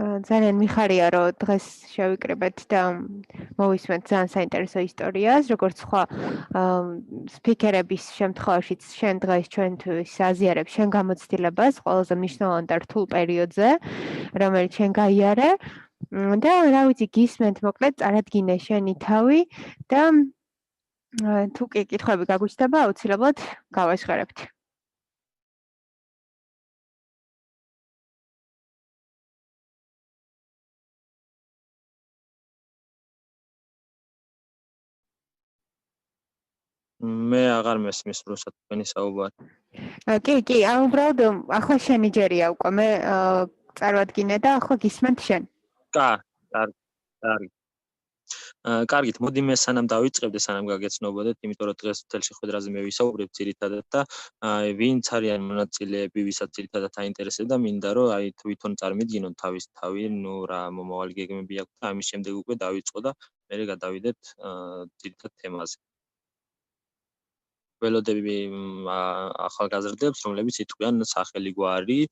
ძალიან მიხარია, რომ დღეს შევიკრიბეთ და მოვისმენთ ძალიან საინტერესო ისტორიას, როგორც სხვა სპიკერების შემთხვევაშიც შენ დღეს ჩვენთვის აზიარებ შენ გამოცდილებას ყველაზე მნიშვნელოვან და რთულ პერიოდზე, რომელიც შენ გაიარე და რა ვიცი, გისმენთ მოკლედ წარადგინე შენი თავი და თუ კი კითხვები გაგუჩნდება, აუცილებლად გავაჟღერებთ. მე აღარ მესმის რუსად თქვენი საუბარი. კი, უბრალოდ ახლა შენი ჯერია უკვე მე წარვადგინე და ახლა გისმენთ შენ. კარგით, მოდი მე სანამ დავიწყებდე, სანამ გაგეცნობოდეთ, იმიტომ რომ დღეს მთელ შეხვედრაზე მე ვისაუბრებ ძირითადად და ვინც არიან მონაწილეები, ვისაც ძირითადად აინტერესებდა, მინდა რომ თვითონ წარმიდგინონ თავის თავი, რა მომავალი გეგმები აქვს და ამის შემდეგ უკვე დავიწყო და მერე გადავიდეთ ძირითად თემაზე. ველოდები ახალგაზრდებს, რომლებიც იტყვიან სახელი გვარი,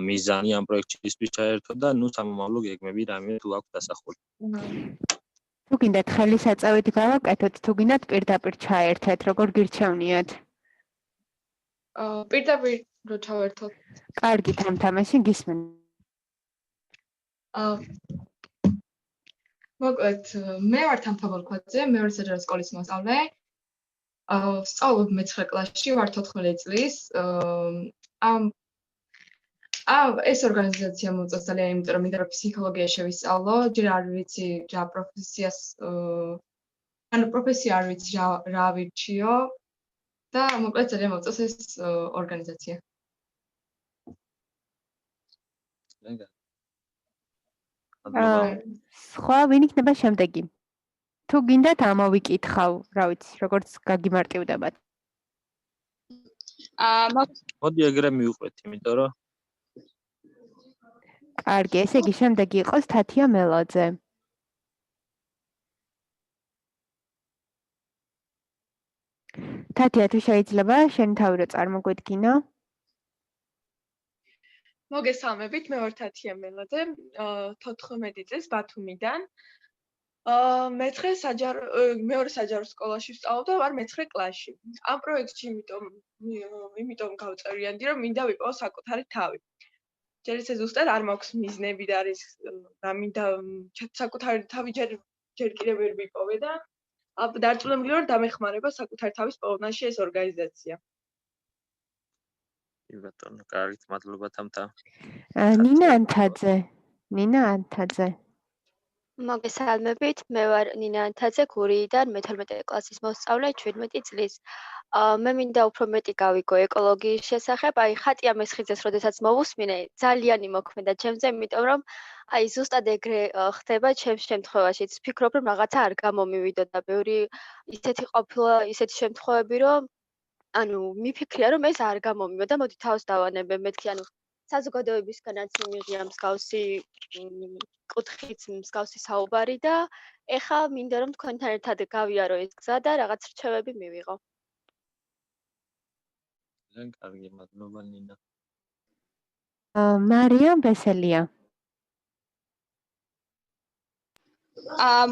მიზანი ამ პროექტისთვის ჩაერთო და სამომავლო გეგმები რამე თუ აქვს დასახული. თუ გინდათ ხელისაწევით გავაკეთოთ, თუ გინდათ პირდაპირ ჩაერთეთ, როგორ გირჩევნიათ? პირდაპირ რო ჩავერთოთ. კარგით, ამაში გისმენ. მოკლედ, მე ვარ თამთა ბოლქვაძე, მე ვარ საჯარო სკოლის მოსწავლე. ვსწავლობ მე-9 კლასში, ვარ 14 წლის. ეს ორგანიზაცია მოწონს ძალიან, იმიტომ რომ მინდა რომ ფსიქოლოგია შევისწავლო, ჯერ არ ვიცი რა პროფესიას, პროფესია არ ვიცი რა ვირჩიო და მოკლედ ძალიან მოწონს ეს ორგანიზაცია. სხვა ვინ იქნება შემდეგი? თუ გინდათ ამოვიკითხავ, რა ვიცი, როგორც გაგიმარტივდებათ. მოდი ეგრე მივყვეთ, იმიტომ რომ კარგი, ესე იგი შემდეგი იყოს თათია მელაძე. თათია, თუ შეიძლება, შენი თავი რო წარმოგვიდგინო. მოგესალმებით, მე ვარ თათია მელაძე, 14 წლის ბათუმიდან. მე-9 საჯარო სკოლაში ვსწავლობ და ვარ მე-9 კლასში. ამ პროექტში იმიტომ გავწევიანდი, რომ მინდა ვიპოვო საკუთარი თავი. ჯერ ესე ზუსტად არ მაქვს მიზნები და არის რა მინდა საკუთარი თავი ჯერ კიდევ ვერ ვიპოვე და დარწმუნებული ვარ დამეხმარება საკუთარი თავის პოვებაში ეს ორგანიზაცია. ბატონო, კარგით, მადლობა თამთა. ნინა ანთაძე. მოგესალმებით, მე ვარ ნინა ანთაძე გურიიდან, მე 12 კლასის მოსწავლე, 17 წლის. მე მინდა უფრო მეტი გავიგო ეკოლოგიის შესახებ, ხატია მესხიძეს, როდესაც მოვუსმინე, ძალიან იმოქმედა ჩემზე, იმიტომ რომ ზუსტად ეგრე ხდება ჩემს შემთხვევაშიც. ვფიქრობ, რომ რაღაცა არ გამომივიდოდა, ბევრი ისეთი ყოფილა, ისეთი შემთხვევები, რომ მიფიქრია, რომ ეს არ გამომივიდა, მოდი თავს დავანებე, მეთქი, საზოგადოებისგანაც მიმიღია მსგავსი კუთხით მსგავსი საუბარი და ეხლა მინდა რომ თქვენთან ერთად გავიარო ეს გზა და რაღაც რჩევები მივიღო. ძალიან კარგი, მადლობა ნინა. მარიამ ბესელია.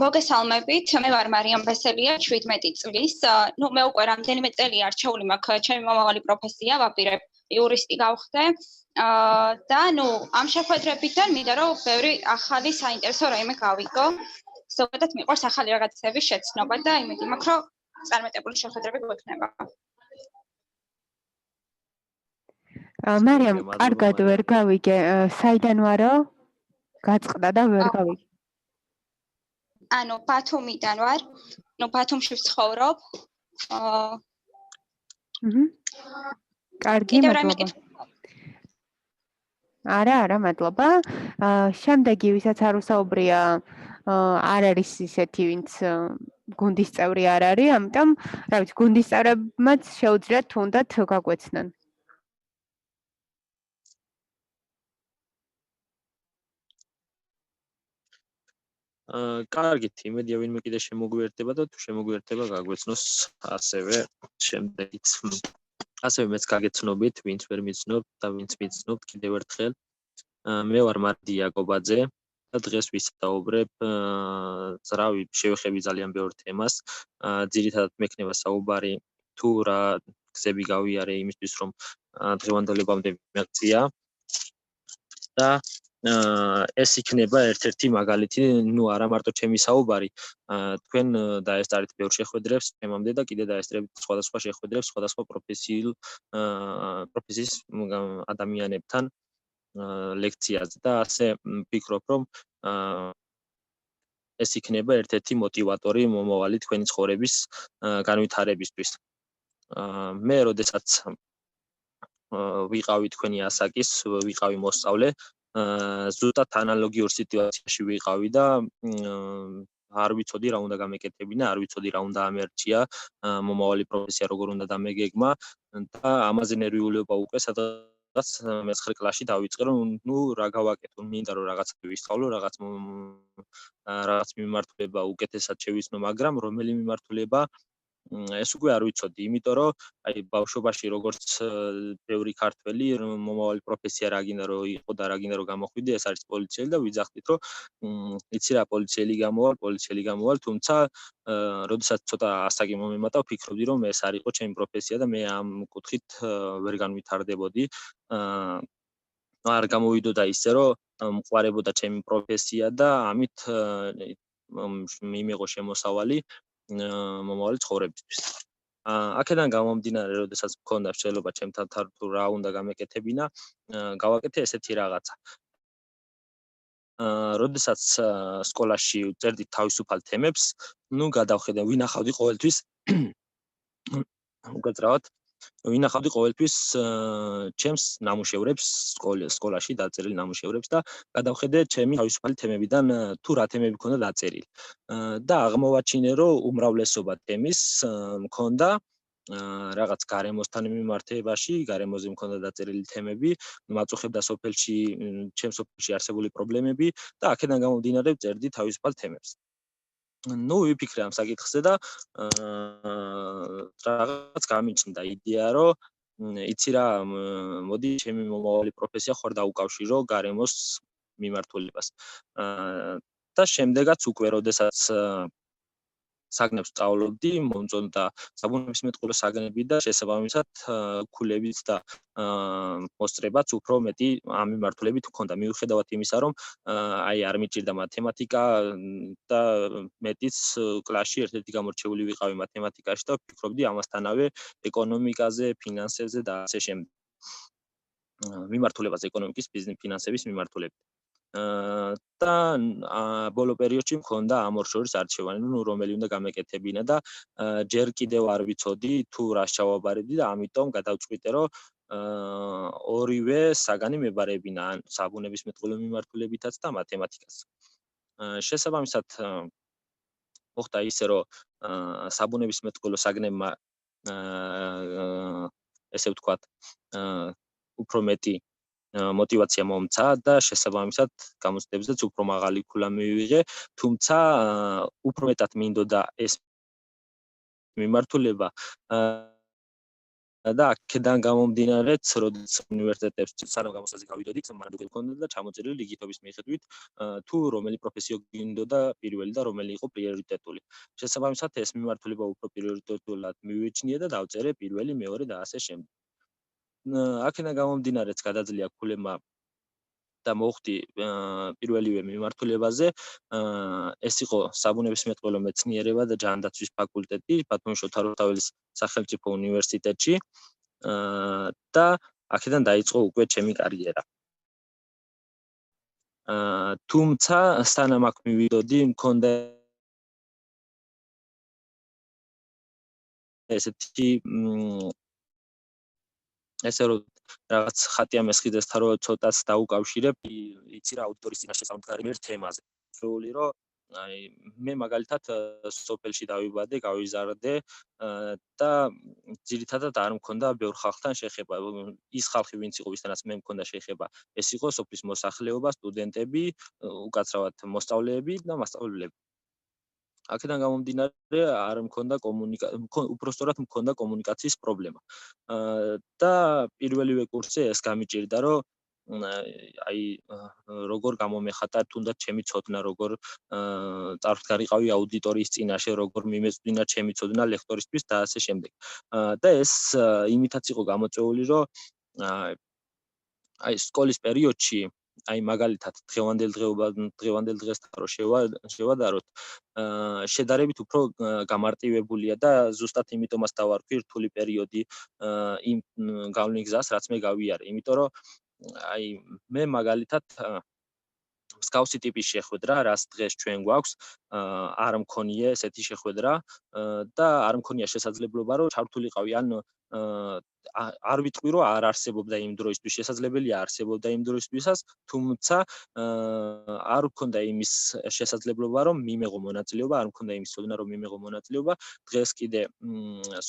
მოგესალმებით, მე ვარ მარიამ ბესელია, 17 წლის. მე უკვე რამდენიმე წელია არჩეული მაქვს ჩემი მომავალი პროფესია, ვაპირებ იურისტი გავხდე. და ამ შეხვედრებიდან მინდა რომ ბევრი ახალი საინტერესო რაიმე გავიგო. ზოგადად მიყვარს ახალი რაღაცების შეცნობა და იმედი მაქვს, რომ წარმატებული შეხვედრები გვექნება. მარიამ, კარგად ვერ გავიგე, საიდან ვარო? გაწყდა და ვერ გავიგე. ბათუმიდან ვარ. ბათუმში ვცხოვრობ. კარგი, მადლობა. არა, მადლობა. შემდეგი, ვისაც არ უსაუბრია, არ არის ისეთი, ვინც გუნდის წევრი არ არის, ამიტომ, რა ვიცი, გუნდის წევრებმაც შეუძლიათ თუნდაც გაგვეცნან. კარგით, იმედია ვინმე კიდე შემოგვიერთდება და თუ შემოგვიერთდება გაგვეცნოს ასევე შემდეგიც. ასევე მეც გაგეცნობით, ვინც ვერ მიცნობთ და ვინც მიცნობთ კიდევ ერთხელ. მე ვარ მარდი იაკობაძე და დღეს ვისაუბრებ ზრავი შევეხები ძალიან ბევრ თემას. ძირითადად მექნება საუბარი თუ რა გზები გავიარე იმისთვის რომ დღევანდელებამდე მიღწია და ეს იქნება ერთ-ერთი მაგალითი, ნუ არა მარტო ჩემი საუბარი, თქვენ დაესწარით ბევრ შეხვედრებს თემამდე და კიდე დაესწრებით სხვადასხვა შეხვედრებს სხვადასხვა პროფესიის ადამიანებთან ლექციაზე და ასე ვფიქრობ, რომ ეს იქნება ერთ-ერთი მოტივატორი მომავალი თქვენი ცხოვრების განვითარებისთვის. მე როდესაც ვიყავი თქვენი ასაკის, ვიყავი მოსწავლე, ზუსტად ანალოგიურ სიტუაციაში ვიყავი და არ ვიცოდი რა უნდა გამეკეთებინა, არ ვიცოდი რა უნდა ამერჩია, მომავალი პროფესია როგორ უნდა დამეგეგმა და ამაზე ნერვიულობა უკვე სადღაც მე-9 კლასში დავიწყე, რომ ნუ რა გავაკეთო, მინდა რომ რაღაცა ვისწავლო, რაღაც მიმართულება უკეთესად შევიცნო, მაგრამ რომელი მიმართულება ეს უკვე არ ვიცოდი, იმიტომ რომ აი ბავშვობაში როგორც ბევრი ქართველი მომავალი პროფესია რა გინდა რომ იყო და რა გინდა რომ გამოხვიდე, ეს არის პოლიციელი და ვიძახდით რომ იცი რა პოლიციელი გამოვალ, თუმცა როდესაც ცოტა ასაკი მომემატა, ვფიქრობდი რომ ეს არ იყო ჩემი პროფესია და მე ამ კუთხით ვერ განვითარდებოდი. არ გამოვიდოდა ისე რომ მყარებოდა ჩემი პროფესია და ამით მიმიღო შემოსავალი მომავალი ცხოვრებისთვის. აქედან გამომდინარე, როდესაც მქონდა შეიძლება ჩემთან თუ რა უნდა გამეკეთებინა, გავაკეთე ესეთი რაღაცა. როდესაც სკოლაში წერდით თავისუფალ თემებს, ნუ გადავხედე, ვინახავდი ყოველთვის უკაცრავად ვინახავდი ყოველთვის ჩემს ნამუშევრებს სკოლაში დაწერილი ნამუშევრებს და გადავხედე ჩემი თავისუფალი თემებიდან თუ რა თემები მქონდა დაწერილი. და აღმოვაჩინე, რომ უმრავლესობა თემის მქონდა რაღაც გარემოსთან მიმართებაში, გარემოზე მქონდა დაწერილი თემები, მაწუხებდა სოფელში, ჩემს სოფელში არსებული პრობლემები და აქედან გამომდინარე წერდი თავისუფალ თემებს. ნუ ვიფიქრე ამ საკითხზე და რაღაც გამიჩნდა იდეა, რომ იცი რა, მოდი ჩემი მომავალი პროფესია ხარ დაუკავშირო გარემოს მიმართულებას. და შემდეგაც უკვე როდესაც საგნებს სწავლობდი, მომწონდა საბუნებისმეტყველო საგნები და შესაბამისად ქულებიც და მოსწრებაც უფრო მეტი ამ მიმართულებით მქონდა. მიუხედავად იმისა, რომ აი არ მიჭირდა მათემატიკა და მეტიც კლასში ერთ-ერთი გამორჩეული ვიყავი მათემატიკაში და ვფიქრობდი ამასთანავე ეკონომიკაზე, ფინანსებზე და ასე შემდეგ. მიმართულებაზე ეკონომიკის, ბიზნეს, ფინანსების მიმართულებით. და ბოლო პერიოდში მქონდა ამ ორ შორის არჩევანი, ნუ რომელი უნდა გამეკეთებინა და ჯერ კიდევ არ ვიცოდი თუ რა შევაბარებდი და ამიტომ გადავწყვიტე, რომ ორივე საგანი მებარებინა, ან საბუნებისმეტყველო მიმართულებითაც და მათემატიკას. შესაბამისად მოხდა ისე, რომ საბუნებისმეტყველო საგნებმა ესე ვთქვათ, უფრო მეტი мотивация მომცა და შესაბამისად გამოცდებზეც უფრო მაღალი ქულა მივიღე, თუმცა უფრო მეტად მინდოდა ეს მიმართულება და აქედან გამომდინარეც, როდესაც უნივერსიტეტებში სანამ გამოსაზე გავიდოდით, მანამდე გქონდა და ჩამოწერილი ლიგითობის მიხედვით, თუ რომელი პროფესია გინდოდა პირველი და რომელი იყო პრიორიტეტული. შესაბამისად ეს მიმართულება უფრო პრიორიტეტულად მივიჩნიე და დავწერე პირველი, მეორე და ასე შემდეგ. აქედან გამომდინარეც გადაძლია ქულებმა და მოხდი პირველივე მიმართულებაზე, ეს იყო საბუნებისმეტყველო მეცნიერება და ჯანდაცვის ფაკულტეტი ბათუმის შოთა სახელმწიფო უნივერსიტეტში და აქედან დაიწყო უკვე ჩემი კარიერა. თუმცა სანამ აქ მივიდოდი, მქონდა ესეთი ესე რომ რაღაც ხატია მესხიდესთან რომ ცოტაც დაუკავშირებ, იცი რა აუდიტორის წინაშე სამდგარი ერთ თემაზე. შეეული რომ აი მე მაგალითად სოფელში დავიბადე, გავიზარდე და ძირითადად არ მქონდა ბევრ ხალხთან შეხება. ის ხალხი ვინც იყო, ვისთანაც მე მქონდა შეხება, ეს იყო სოფლის მოსახლეობა, სტუდენტები, უკაცრავად მოსწავლეები და მასწავლებლები. აქედან გამომდინარე არ მქონდა უпростоრად მქონდა კომუნიკაციის პრობლემა. და პირველივე კურსზე ეს გამიჭირდა, რომ აი როგორ გამომეხატა თუნდაც ჩემი ცოდნა, როგორ წარვდგარიყავი აუდიტორიის წინაშე, როგორ მიმეწვდინა ჩემი ცოდნა ლექტორისთვის და ასე შემდეგ. და ეს იმითაც იყო გამოწვეული, რომ აი სკოლის პერიოდში აი მაგალითად დღევანდელ დღესთან რო შევადაროთ, შედარებით უფრო გამარტივებულია და ზუსტად იმიტომაც დავარქვი რთული პერიოდი იმ გავლენ გზას, რაც მე გავიარე, იმიტომ რომ აი მე მაგალითად მსგავსი ტიპის შეხვედრა, რაც დღეს ჩვენ გვაქვს, არ მქონია ესეთი შეხვედრა და არ მქონია შესაძლებლობა, რომ ჩართულიყავი ან არ ვიტყვი, რომ არ არსებობდა იმ დროისთვის, შესაძლებელია არსებობდა იმ დროისთვისაც, თუმცა არ მქონდა იმის შესაძლებლობა, რომ მიმეღო მონაწილეობა, არ მქონდა იმის ცოდნა, რომ მიმეღო მონაწილეობა. დღეს კიდე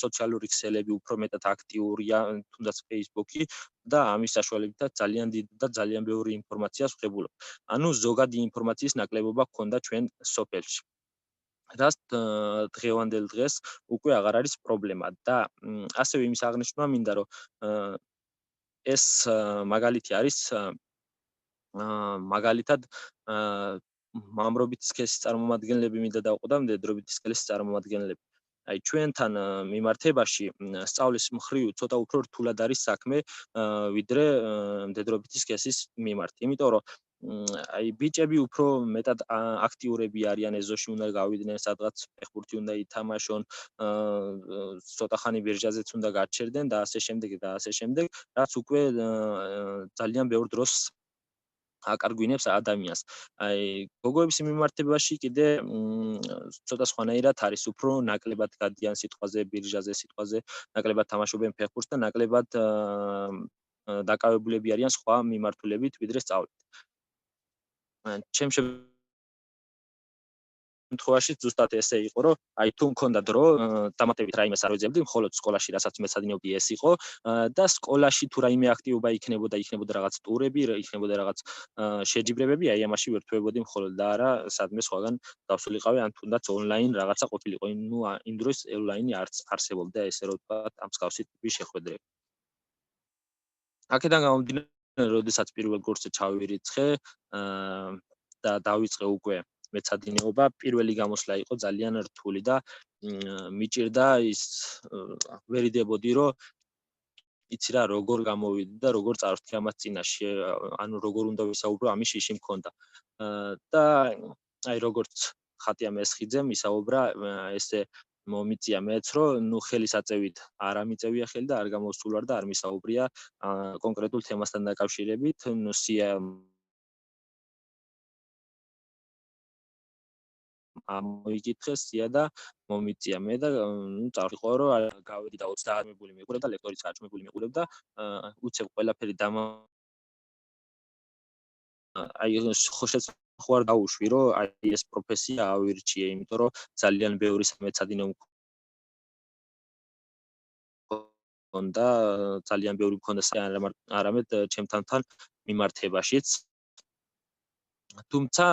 სოციალური ქსელები უფრო მეტად აქტიურია, თუნდაც Facebook-ი და ამის საშუალებითაც ძალიან დიდი და ძალიან ბევრი ინფორმაციას ვხებულობ. ანუ ზოგადი ინფორმაციის ნაკლებობა გქონდა ჩვენ სოფელში. რაც დღევანდელ დღეს უკვე აღარ არის პრობლემა და ასევე იმის აღნიშვნა მინდა, რომ ეს მაგალითი არის მაგალითად მამრობითი სქესის წარმომადგენლები მინდა დავყო და მდედრობითი სქესის წარმომადგენლები. აი ჩვენთან მიმართებაში სწავლის მხრივ ცოტა უფრო რთულად არის საქმე ვიდრე მდედრობითი სქესის მიმართ. იმიტომ რომ აი ბიჭები უფრო მეტად აქტიურები არიან ეზოში უნდა გავიდნენ, სადღაც ფეხბურთი უნდა ითამაშონ, ცოტა ხანი ბირჟაზეც უნდა გაჩერდნენ და ასე შემდეგ და ასე შემდეგ, რაც უკვე ძალიან ბევრ დროს აკარგვინებს ადამიანს. აი გოგოების მიმართებაში კიდე ცოტა სხვანაირად არის, უფრო ნაკლებად გადიან სიტყვაზე, ბირჟაზე, სიტყვაზე, ნაკლებად თამაშობენ ფეხბურთს და ნაკლებად დაკავებულები არიან სხვა მიმართულებით ვიდრე სწავლით. ჩემ შემთხვევაში ზუსტად ესე იყო, რომ აი თუ მქონდა დრო, დამატებით რაიმეს არ ვეძებდი, მხოლოდ სკოლაში, რასაც მეცადინეობდი, ეს იყო და სკოლაში თუ რაიმე აქტივობა იქნებოდა რაღაც ტურები, იქნებოდა რაღაც შეჯიბრებები, აი ამაში ვერთვებოდი მხოლოდ და არა სადმე სხვაგან დავსულიყავი, ან თუნდაც ონლაინ რაღაცა ყოფილიყო. ნუ იმ დროს ონლაინი არც არსებობდა, ესე რომ ვთქვათ, ამ მსგავსი ტიპის შეხვედრები. აქედან გამომდინარე, როდესაც პირველ კურსზე ჩავირიცხე და დავიწყე უკვე მეცადინეობა, პირველი გამოსვლა იყო ძალიან რთული და მიჭირდა ის ვერიდებოდი, რომ იცი რა, როგორ გამოვიდი და როგორ წარვთქი ამას წინაშე, ანუ როგორ უნდა ვისაუბრო, ამის შიში მქონდა. და აი როგორც ხატია მესხიძემ ისაუბრა, ესე მომიწია მეც, რომ ნუ ხელისაწევით არ ამიწევია ხელი და არ გამოსულა და არ მისაუბრია კონკრეტულ თემასთან დაკავშირებით, ნუ მოიკითხეს სია და მომიწია მე და ნუ წავიყო, რომ გავედი და 30 მებული მიყურებ და ლექტორიც 10 მებული მიყურებ და უცებ ყველაფერი აი ხო არ დაუშვი, რომ აი ეს პროფესია ავირჩიე, იმიტომ რომ ძალიან ბევრი სამეცადინეო მქონდა, ძალიან ბევრი მქონდა არამედ ჩემთან მიმართებაშიც. თუმცა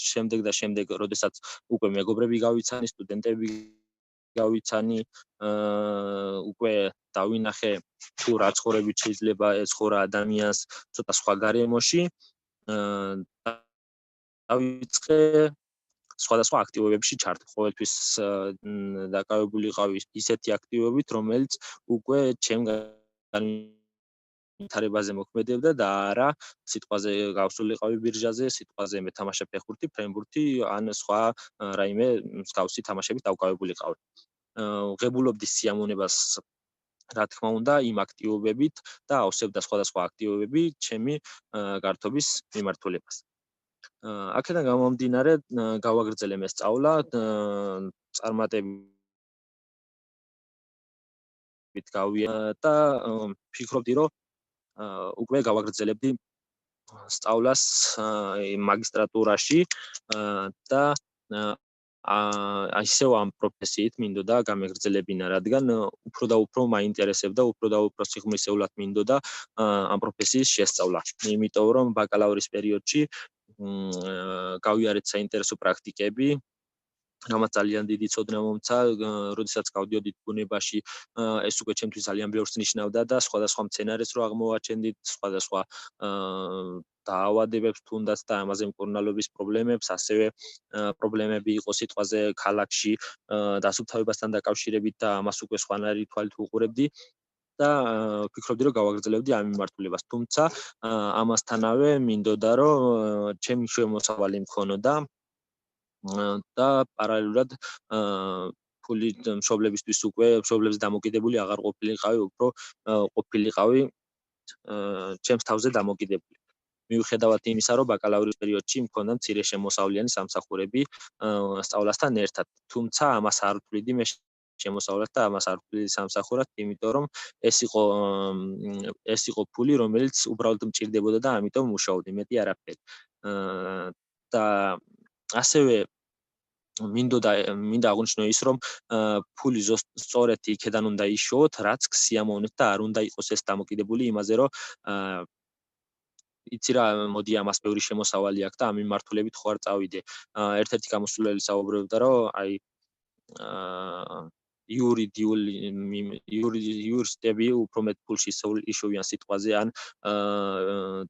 შემდეგ, როდესაც უკვე მეგობრები გავიცანი, სტუდენტები გავიცანი, უკვე დავინახე თუ რა ცხოვრებით შეიძლება ეცხოვრა ადამიანს ცოტა სხვა გარემოში, დავიწყე სხვადასხვა აქტივობებში ჩართვა. ყოველთვის დაკავებულიყავი ისეთი აქტივობით, რომელიც უკვე ჩემ განვითარებაზე მოქმედებდა და არა სიტყვაზე გავსულიყავი ბირჟაზე, სიტყვაზე მეთამაშე ფეხბურთი, ფრენბურთი ან სხვა რაიმე მსგავსი თამაშებით დავკავებულიყავი. ღებულობდი სიამოვნებას, რა თქმა უნდა, იმ აქტივობებით და ავსებდა სხვადასხვა აქტივობები ჩემი გართობის მიმართულებას. აქედან გამომდინარე, გავაგრძელე მე სწავლა, წარმატებით გავიარე და ფიქრობდი, რომ უკვე გავაგრძელებდი სწავლას მაგისტრატურაში და ისევ ამ პროფესიით მინდოდა გამეგრძელებინა, რადგან უფრო და უფრო მაინტერესებდა, უფრო და უფრო სიღრმისეულად მინდოდა ამ პროფესიის შესწავლა. იმიტომ რომ ბაკალავრის პერიოდში გავიარეთ საინტერესო პრაქტიკები რამაც ძალიან დიდი ცოდნა მომცა, როდესაც გავდიოდით ბუნებაში, ეს უკვე ჩემთვის ძალიან ბევრს ნიშნავდა და სხვადასხვა მცენარეს რო აღმოვაჩენდით, სხვადასხვა დაავადებებს თუნდაც და ამაზე მკურნალობის პრობლემებს, ასევე პრობლემები იყო სიტყვაზე ქალაქში დასუფთავებასთან დაკავშირებით და ამას უკვე სხვანაირი თვალით ვუყურებდი და ვფიქრობდი, რომ გავაგრძელებდი ამ მიმართულებას. თუმცა ამასთანავე მინდოდა, რომ ჩემი შემოსავალი მქონოდა და პარალელურად ფული მშობლებისთვის უკვე მშობლებს დამოკიდებული აღარ ყოფილიყავი, უფრო ყოფილიყავი ჩემს თავზე დამოკიდებული. მიუხედავად იმისა, რომ ბაკალავრის პერიოდში მქონდა მცირე შემოსავლიანი სამსახურები სწავლასთან ერთად. თუმცა ამას არ ვთვლიდი მე შემოსავლად და ამას არ ვთვლიდი სამსახურად, იმიტომ რომ ეს იყო ფული, რომელიც უბრალოდ მჭირდებოდა და ამიტომ მუშაობდი, მეტი არაფერი. და ასევე მინდა აღვნიშნო ის, რომ ფული სწორედ იქედან უნდა იშოვოთ, რაც სიამოვნეთ და არ უნდა იყოს ეს დამოკიდებული იმაზე, რომ იცი რა, მოდი ამას ბევრი შემოსავალი აქვს და ამ მიმართულებით ხო არ წავიდე. ერთ-ერთი გამოსულელი საუბრობდა, რომ აი იურისტები უფრო მეტ ფულში იშოვიან სიტყვაზე ან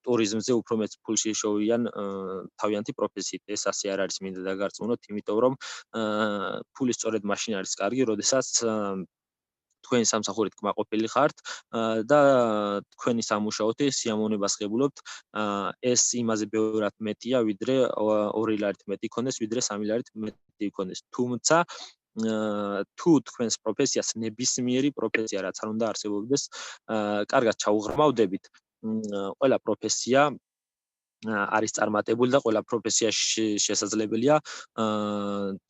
ტურიზმზე უფრო მეტ ფულში იშოვიან თავიანთი პროფესიით. ეს ასე არ არის, მინდა დაგარწმუნოთ, იმიტომ რომ ფული სწორედ მაშინ არის კარგი, როდესაც თქვენი სამსახურით კმაყოფილი ხართ და თქვენი სამუშაოთი სიამოვნებას ღებულობთ. ეს იმაზე ბევრად მეტია, ვიდრე 2 ლარით მეტი იქონდეს, ვიდრე 3 ლარით მეტი იქონდეს. თუმცა თუ თქვენს პროფესიას ნებისმიერი პროფესია, რაც არ უნდა არსებობდეს, კარგად ჩაუღრმავდებით, ყველა პროფესია არის წარმატებული და ყველა პროფესიაში შესაძლებელია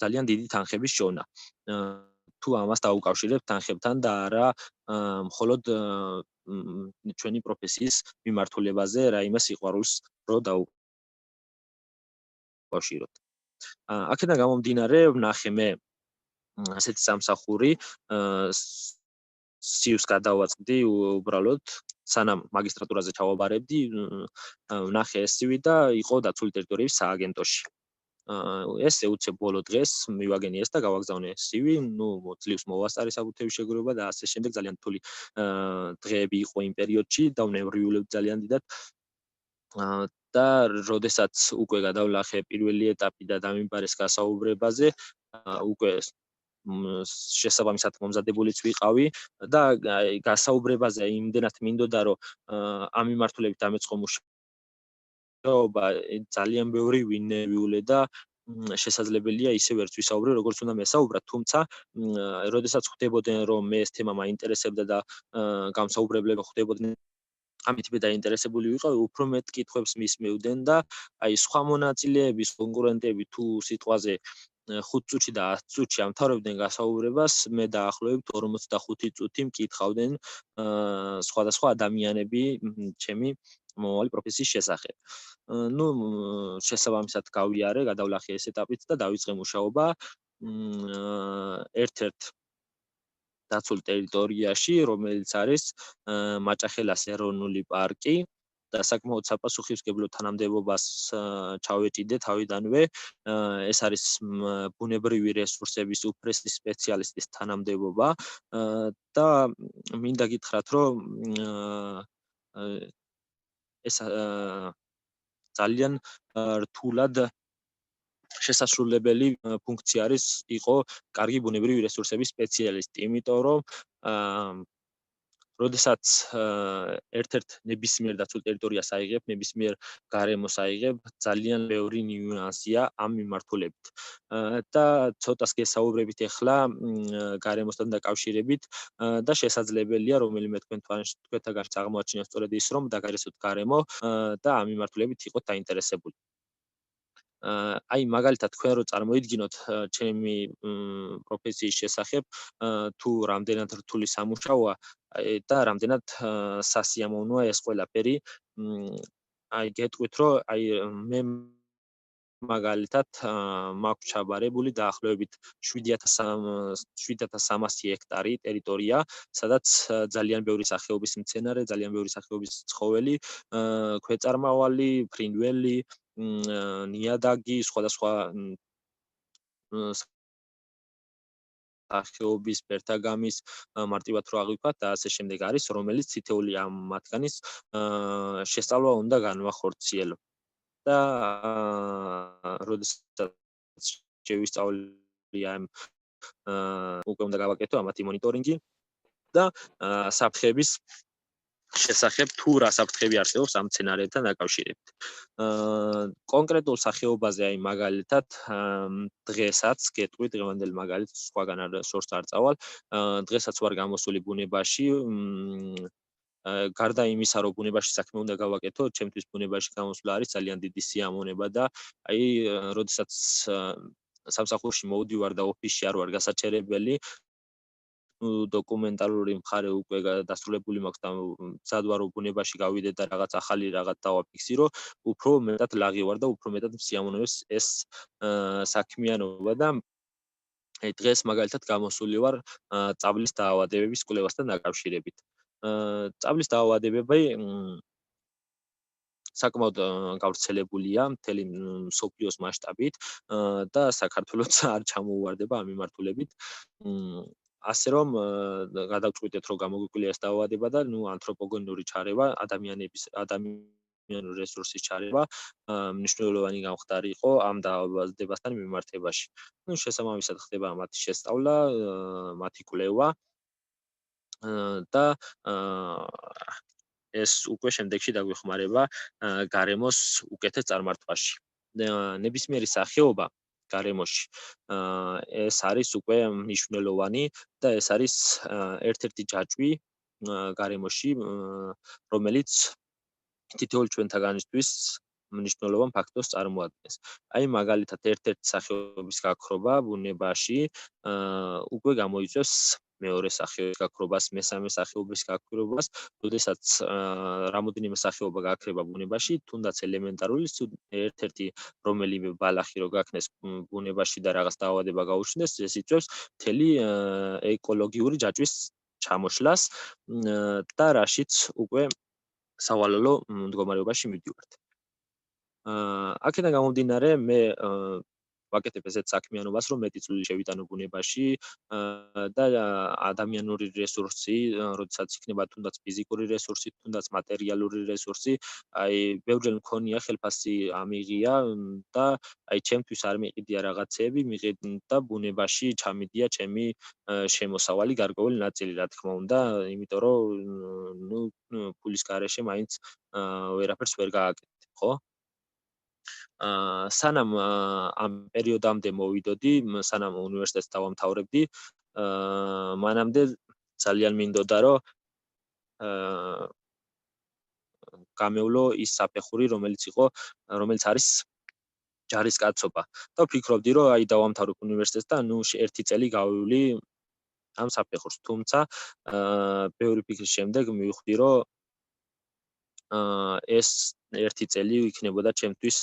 ძალიან დიდი თანხების შოვნა. თუ ამას დაუკავშირებთ თანხებთან და არა მხოლოდ ჩვენი პროფესიის მიმართულებაზე, რაიმე სიყვარულს რო დაუკავშიროთ. აქედან გამომდინარე, ვნახე მე ასეთი სამსახური, სიუს გადავაწყდი უბრალოდ, სანამ მაგისტრატურაზე ჩავაბარებდი, ვნახე ეს CV და იყო დაცული ტერიტორიების სააგენტოში. ესე უცებ ბოლო დღეს მივაგენი ეს და გავაგზავნე CV, ძლივს მოვასწარე საბუთების შეგროვება და ასე შემდეგ. ძალიან რთული დღეები იყო იმ პერიოდში და ვნევრივლებდი ძალიან დიდად. და როდესაც უკვე გადავლახე პირველი ეტაპი და დამიბარეს გასაუბრებაზე, უკვე შესაბამისად მომზადებულიც ვიყავი და გასაუბრებაზე იმდენად მინდოდა, რომ ამ მიმართულებით დამეწყო მუშაობა ძალიან ბევრი ვინერვიულე და შესაძლებელია ისე ვერც ვისაუბრე, როგორც უნდა მესაუბრა, თუმცა როდესაც ხვდებოდნენ, რომ მე ეს თემა მაინტერესებდა და გამსაუბრებლები ხვდებოდნენ ამით მე დაინტერესებული ვიყავი, უფრო მეტ კითხვებს მისმევდნენ და აი სხვა მონაწილეების კონკურენტები თუ სიტყვაზე 5 წუთში და 10 წუთში ამთავრებდნენ გასაუბრებას, მე დაახლოებით 45 წუთი მკითხავდნენ სხვადასხვა ადამიანები ჩემი მომავალი პროფესიის შესახებ. შესაბამისად გავიარე, გადავლახე ეს ეტაპით და დავიწყე მუშაობა ერთ-ერთ დაცულ ტერიტორიაში, რომელიც არის მაჭახელას ეროვნული პარკი და საკმაოდ საპასუხისმგებლო თანამდებობას ჩავეჭიდე თავიდანვე. ეს არის ბუნებრივი რესურსების უფროსი სპეციალისტის თანამდებობა და მინდა გითხრათ, რომ ეს ძალიან რთულად შესასრულებელი ფუნქცია არის იყო კარგი ბუნებრივი რესურსების სპეციალისტი, იმიტომ რომ როდესაც ერთ-ერთ ნებისმიერ დაცულ ტერიტორიას აიღებ, ნებისმიერ გარემოს აიღებ, ძალიან ბევრი ნიუანსია ამ მიმართულებით. და ცოტას გესაუბრებით ახლა გარემოსთან დაკავშირებით და შესაძლებელია რომელიმე თქვენთაგან აღმოაჩინოს სწორედ ის, რომ დაგარესოთ გარემო და ამ მიმართულებით იყოთ დაინტერესებული. აი მაგალითად თქვენ რო წარმოიდგინოთ ჩემი პროფესიის შესახებ, თუ რამდენად რთული სამუშაოა და რამდენად სასიამოვნოა ეს ყველაფერი, აი გეტყვით, რომ აი მე მაგალითად მაქვს ჩაბარებული დაახლოებით 7300 ჰექტარი ტერიტორია, სადაც ძალიან ბევრი სახეობის მცენარე, ძალიან ბევრი სახეობის ცხოველი, ქვეწარმავალი, ფრინველი, ნიადაგი, სხვადასხვა სახეობის, ბერთაგამის, მარტივად რო აღვიქვათ და ასე შემდეგ არის, რომელიც თითოეული ამ მათგანის შესწავლა უნდა განვახორციელო. და როდესაც შევისწავლია ამ უკვე უნდა გავაკეთო ამათი მონიტორინგი და საფრთხეების შესახებ თუ რა საფრთხები არსებობს ამ სცენარებთან დაკავშირებით. კონკრეტულ სახეობაზე აი მაგალითად დღესაც გეტყვი დღევანდელი მაგალითად სხვაგან არ სორს არ წავალ, დღესაც ვარ გამოსული ბუნებაში გარდა იმისა, რომ ბუნებაში საქმე უნდა გავაკეთო, ჩემთვის ბუნებაში გამოსვლა არის ძალიან დიდი სიამოვნება და აი როდესაც სამსახურში მოვდივარ და ოფისში არ ვარ გასაჩერებელი, დოკუმენტალური მხარე უკვე დასრულებული მაქვს და მზად ვარ ბუნებაში გავიდე და რაღაც ახალი რაღაც დავაფიქსირო, უფრო მეტად ლაღი ვარ და უფრო მეტად სიამოვნებს ეს საქმიანობა და აი დღეს მაგალითად გამოსული ვარ წაბლის დაავადებების კვლევასთან დაკავშირებით. წაბლის დაავადებები საკმაოდ გავრცელებულია მთელი მსოფლიოს მასშტაბით და საქართველოს არ ჩამოუვარდება ამ მიმართულებით. ასე რომ გადავწყვიტეთ რომ გამოგვიკვლიეს ეს დაავადება და ანთროპოგენური ჩარევა ადამიანური რესურსის ჩარევა მნიშვნელოვანი გამხდარი იყო ამ დაავადებასთან მიმართებაში. შესაბამისად ხდება მათი შესწავლა, მათი კვლევა და ეს უკვე შემდეგში დაგვეხმარება გარემოს უკეთეს წარმართვაში. ნებისმიერი სახეობა გარემოში ეს არის უკვე მნიშვნელოვანი და ეს არის ერთ-ერთი ჯაჭვი გარემოში, რომელიც თითოეულ ჩვენთაგანისთვის მნიშვნელოვან ფაქტორს წარმოადგენს. აი მაგალითად ერთ-ერთი სახეობის გაქრობა ბუნებაში უკვე გამოიწვევს მეორე სახეობის გაქრობას, მესამე სახეობის გაქრობას, როდესაც რამოდენიმე სახეობა გაქრება ბუნებაში, თუნდაც ელემენტარული ერთ-ერთი რომელიმე ბალახი რო გაქნეს ბუნებაში და რაღაც დაავადება გაუჩნდეს, ეს იწვევს მთელი ეკოლოგიური ჯაჭვის ჩამოშლას და რაშიც უკვე სავალალო მდგომარეობაში მივდივართ. აქედან გამომდინარე მე ვაკეთებ ესეთ საქმიანობას, რომ მეტი წვლილი შევიტანო ბუნებაში და ადამიანური რესურსი, როდესაც იქნება თუნდაც ფიზიკური რესურსი, თუნდაც მატერიალური რესურსი, აი ბევრჯერ მქონია ხელფასი ამიღია და აი ჩემთვის არ მიყიდია რაღაცეები, მიყიდა ბუნებაში ჩამიდია ჩემი შემოსავალი გარკვეული ნაწილი, რა თქმა უნდა, იმიტომ რომ ფულის გარეშე მაინც ვერაფერს ვერ გააკეთებ, ხო? სანამ ამ პერიოდამდე მოვიდოდი, სანამ უნივერსიტეტს დავამთავრებდი, მანამდე ძალიან მინდოდა რომ გამევლო ის საფეხური, რომელიც არის ჯარისკაცობა. და ვფიქრობდი, რომ აი დავამთავრებ უნივერსიტეტს და ერთი წელი გავივლი ამ საფეხურს. თუმცა ბევრი ფიქრის შემდეგ მივხვდი, რომ ეს ერთი წელი იქნებოდა ჩემთვის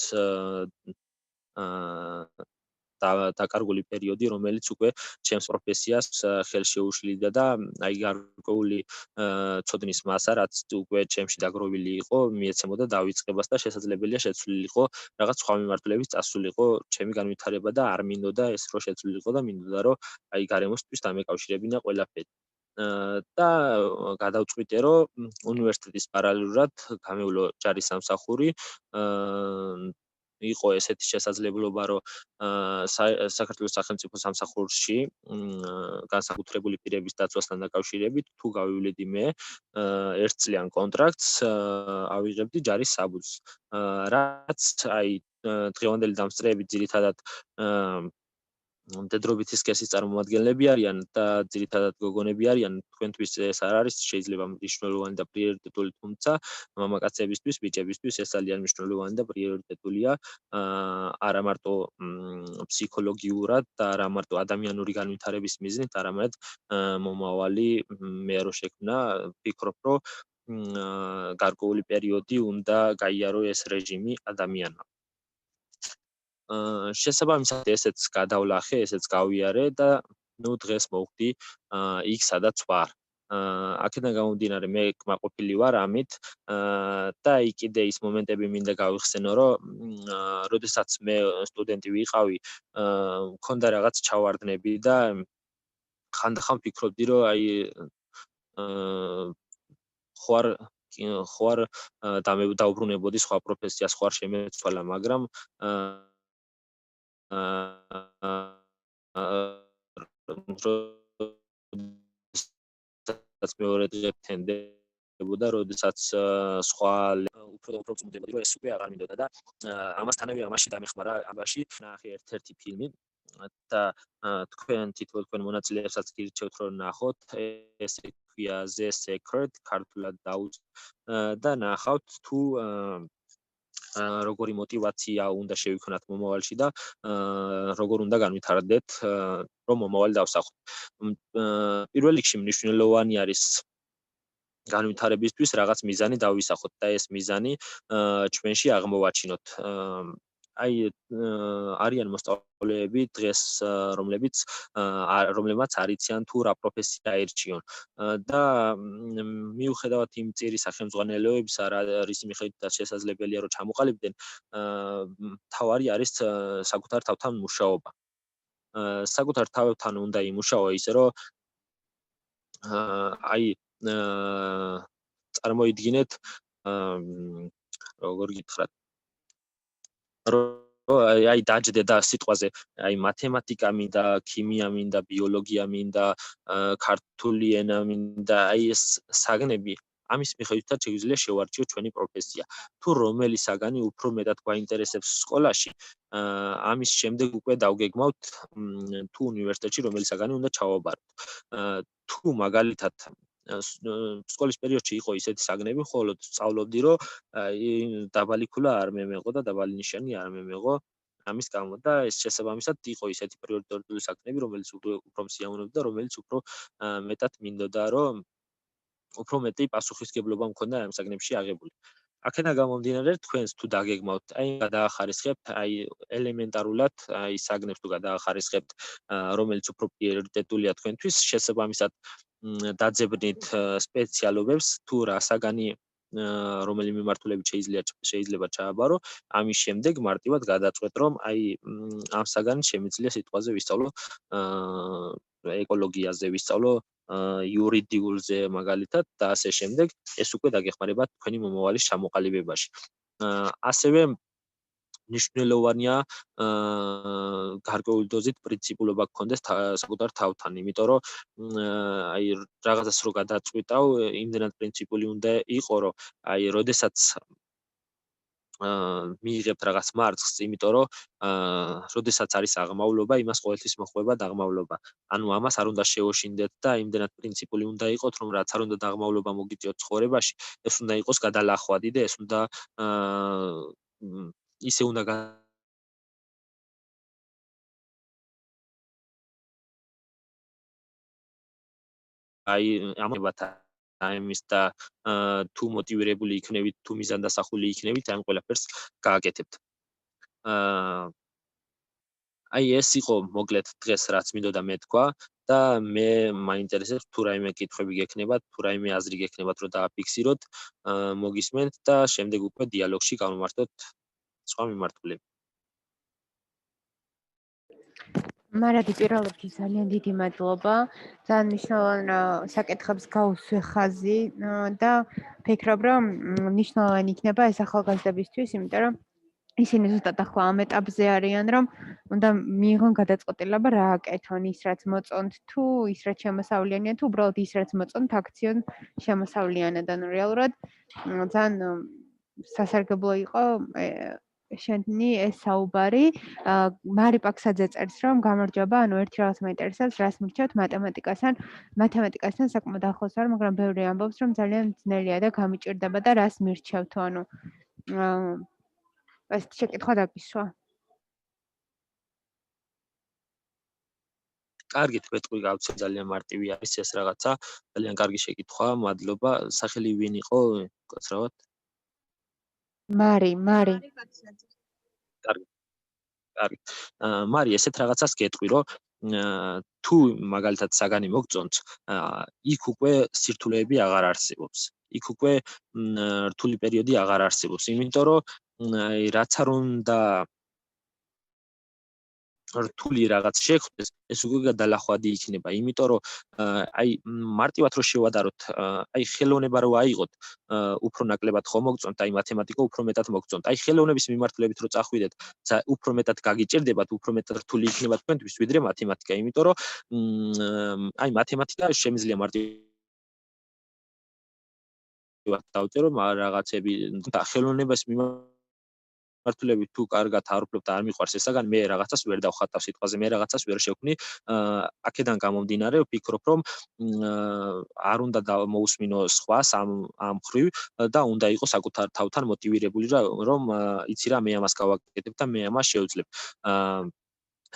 დაკარგული პერიოდი, რომელიც უკვე ჩემს პროფესიას ხელშეუშლიდა და აი გარკვეული ცოდნის მასა, რაც უკვე ჩემში დაგროვილი იყო, მიეცემოდა დავიწყებას და შესაძლებელია შეცვლილიყო რაღაც სხვა მიმართულებით წასულიყო ჩემი განვითარება და არ მინდოდა ეს რო შეცვლილიყო და მინდოდა რომ აი გარემოსთვის დამეკავშირებინა ყველაფერი. და გადავწყვიტე რომ უნივერსიტეტის პარალელურად გამევლო ჯარის სამსახური, იყო ესეთი შესაძლებლობა, რომ საქართველოს სახელმწიფო სამსახურში განსაკუთრებული პირების დაცვასთან დაკავშირებით თუ გავივლედი მე ერთწლიან კონტრაქტს, ავიღებდი ჯარის საბუთს, რაც აი დღევანდელი დამსწრეები ძირითადად მდედრობითი სქესის წარმომადგენლები არიან და ძირითადად გოგონები არიან, თქვენთვის ეს არ არის შეიძლება მნიშვნელოვანი და პრიორიტეტული, თუმცა მამაკაცებისთვის, ბიჭებისთვის ეს ძალიან მნიშვნელოვანი და პრიორიტეტულია, არა მარტო ფსიქოლოგიურად და არა მარტო ადამიანური განვითარების მიზნით, არამედ მომავალი მე რო შექმნა, ვფიქრობ, რომ გარკვეული პერიოდი უნდა გაიარო ეს რეჟიმი ადამიანმა. შესაბამისად ესეც გადავლახე, ესეც გავიარე და დღეს მოვხდი იქ სადაც ვარ. აქედან გამომდინარე მე კმაყოფილი ვარ ამით და აი კიდე ის მომენტები მინდა გავიხსენო, რომ როდესაც მე სტუდენტი ვიყავი, მქონდა რაღაც ჩავარდნები და ხანდახან ვფიქრობდი, რომ აი ხوار დაუბრუნებოდი სხვა პროფესიას, ხوار შემეცვალა, მაგრამ როდესაც მეორე დღე თენდებოდა, როდესაც სხვა უფრო წმდებოდი, რომ ეს უკვე აღარ მინდოდა და ამასთანავე ამაში დამეხმარა ამაში ნახე ერთ-ერთი ფილმი და თქვენ თითოეულ თქვენ მონაწილეებსაც გირჩევთ რომ ნახოთ, ეს ქვია The Secret, ქართულად და ნახავთ თუ როგორი мотиваცია უნდა შევიქმნათ მომავალში და როგორ უნდა განვითარდეთ, რომ მომავალი დავსახოთ. პირველ რიგში მნიშვნელოვანი არის განვითარებისთვის რაღაც მიზანი დავისახოთ და ეს მიზანი ჩვენში აღმოვაჩინოთ. აი არიან მოსწავლეები დღეს რომლებმაც არიციან თუ რა პროფესია აირჩიონ და მიუხედავად იმ წირი სახელმძღვანელოებისა, რის მიხედვითაც შესაძლებელია რომ ჩამოყალიბდნენ, თავარი არის საკუთარ თავთან მუშაობა. საკუთარ თავთან უნდა იმუშაო ისე რომ აი წარმოიდგინეთ როგორ გითხრათ აი დაჯდე და სიტყვაზე აი მათემატიკა მინდა, ქიმია მინდა, ბიოლოგია მინდა, ქართული ენა მინდა, აი ეს საგნები ამის მიხედვითაც შეგვიძლია შევარჩიოთ ჩვენი პროფესია. თუ რომელი საგანი უფრო მეტად გვაინტერესებს სკოლაში, ამის შემდეგ უკვე დავგეგმავთ თუ უნივერსიტეტში რომელი საგანი უნდა ჩავაბაროთ. თუ მაგალითად სკოლის პერიოდში იყო ისეთი საგნები, ხოლო სწავლობდი, რომ დაბალი ქულა არ მემეღო და დაბალი ნიშანი არ მემეღო ამის გამო და ეს შესაბამისად იყო ისეთი პრიორიტეტული საგნები, რომელიც უფრო მსიაუნებდა და რომელიც უფრო მეტად მინდოდა, რომ უფრო მეტი პასუხისგებლობა მქონდა ამ საგნებში აღებული. აქედან გამომდინარე, თქვენს თუ დაგეგმავთ, აი გადაახარისხებთ, აი ელემენტარულად, აი საგნებს თუ გადაახარისხებთ, რომელიც უფრო პრიორიტეტულია თქვენთვის, შესაბამისად დაძებნით სპეციალობებს, თუ რა საგანი რომელი მიმართულებით შეიძლება ჩააბარო, ამის შემდეგ მარტივად გადაწყვეტ, რომ აი ამ საგანს შემიძლია სიტყვაზე ვისწავლო ეკოლოგიაზე, ვისწავლო იურიდიულზე მაგალითად და ასე შემდეგ, ეს უკვე დაგეხმარება თქვენი მომავალის ჩამოყალიბებაში. ასევე მნიშვნელოვანია გარკვეული დოზით პრინციპულობა გქონდეს საკუთარ თავთან, იმიტომ რომ აი რაღაცას რო გადაწყვიტავ, იმდენად პრინციპული უნდა იყო, რომ აი როდესაც მიიღებთ რაღაც მარცხს, იმიტომ რომ როდესაც არის აღმავლობა, იმას ყოველთვის მოხვება დაღმავლობა. ანუ ამას არ უნდა შეოშინდეთ და იმდენად პრინციპული უნდა იყოთ, რომ რაც არ უნდა დაღმავლობა მოგიწიოთ ცხოვრებაში, ეს უნდა იყოს გადალახვადი და ეს უნდა ისე უნდა აი ამებათა ამის და თუ მოტივირებული იქნებით, თუ მიზანდასახული იქნებით, ამ ყველაფერს გააკეთებთ. აი ეს იყო მოკლედ დღეს რაც მინდოდა მეთქვა და მე მაინტერესებს თუ რაიმე კითხვები გექნებათ, თუ რაიმე აზრი გექნებათ, რომ დააფიქსიროთ, მოგისმენთ და შემდეგ უკვე დიალოგში გავმართოთ სხვა მიმართულებით. მარადი პირველად ძალიან დიდი მადლობა. ძალიან მნიშვნელოვან საკითხებს გაუსვე ხაზი და ფიქრობ, რომ მნიშვნელოვანი იქნება ეს ახალგაზრდებისთვის, იმიტომ რომ ისინი ზუსტად ახლა ამ ეტაპზე არიან, რომ უნდა მიიღონ გადაწყვეტილება რა აკეთონ, ის რაც მოწონთ თუ ის რაც შემოსავლიანია, თუ უბრალოდ ის რაც მოწონთ აქციონ შემოსავლიანად. ანუ რეალურად ძალიან სასარგებლო იყო შენი ეს საუბარი. მარი პაქსაძე წერს, რომ გამარჯობა, ანუ ერთი რაღაც მაინტერესებს, რას მირჩევთ მათემატიკასთან საკმაოდ ახლოს ვარ, მაგრამ ბევრი ამბობს, რომ ძალიან ძნელია და გამიჭირდება და რას მირჩევთ, ანუ ეს შეკითხვა დაგისვა. კარგით, მეტყვი გავცე, ძალიან მარტივი არის ეს რაღაცა, ძალიან კარგი შეკითხვა, მადლობა. სახელი ვინ იყო, გაცრავად? მარი. კარგი. მარი, ესეთ რაღაცას გეტყვი, რომ თუ მაგალითად საგანი მოგწონთ, იქ უკვე სირთულეები აღარ არსებობს. იქ უკვე რთული პერიოდი აღარ არსებობს, იმიტომ რომ რაც არ უნდა რთული რაღაც შეხვდეს, ეს უკვე გადალახვადი იქნება, იმიტომ რომ აი მარტივად რო შევადაროთ, აი ხელოვნება რო აიღოთ, უფრო ნაკლებად ხომ მოგწონთ, აი მათემატიკა უფრო მეტად მოგწონთ. აი ხელოვნების მიმართულებით რო წახვიდეთ, უფრო მეტად გაგიჭირდებათ, უფრო მეტად რთული იქნება თქვენთვის, ვიდრე მათემატიკა, იმიტომ რომ აი მათემატიკა შემიძლია მარტივად დავწერო რაღაცები და ხელოვნებას მართლები თუ კარგად არ ვფლობ და არ მიყვარს ესაგან მე რაღაცას ვერ დავხატავ სიტყვაზე მე რაღაცას ვერ შევქმნი აქედან გამომდინარე ვფიქრობ რომ არ უნდა მოусმინო სხვას ამ ხრივ და უნდა იყოს საკუთარ თავთან მოტივირებული რომ იცი რა მე ამას გავაკეთებ და მე ამას შევძლებ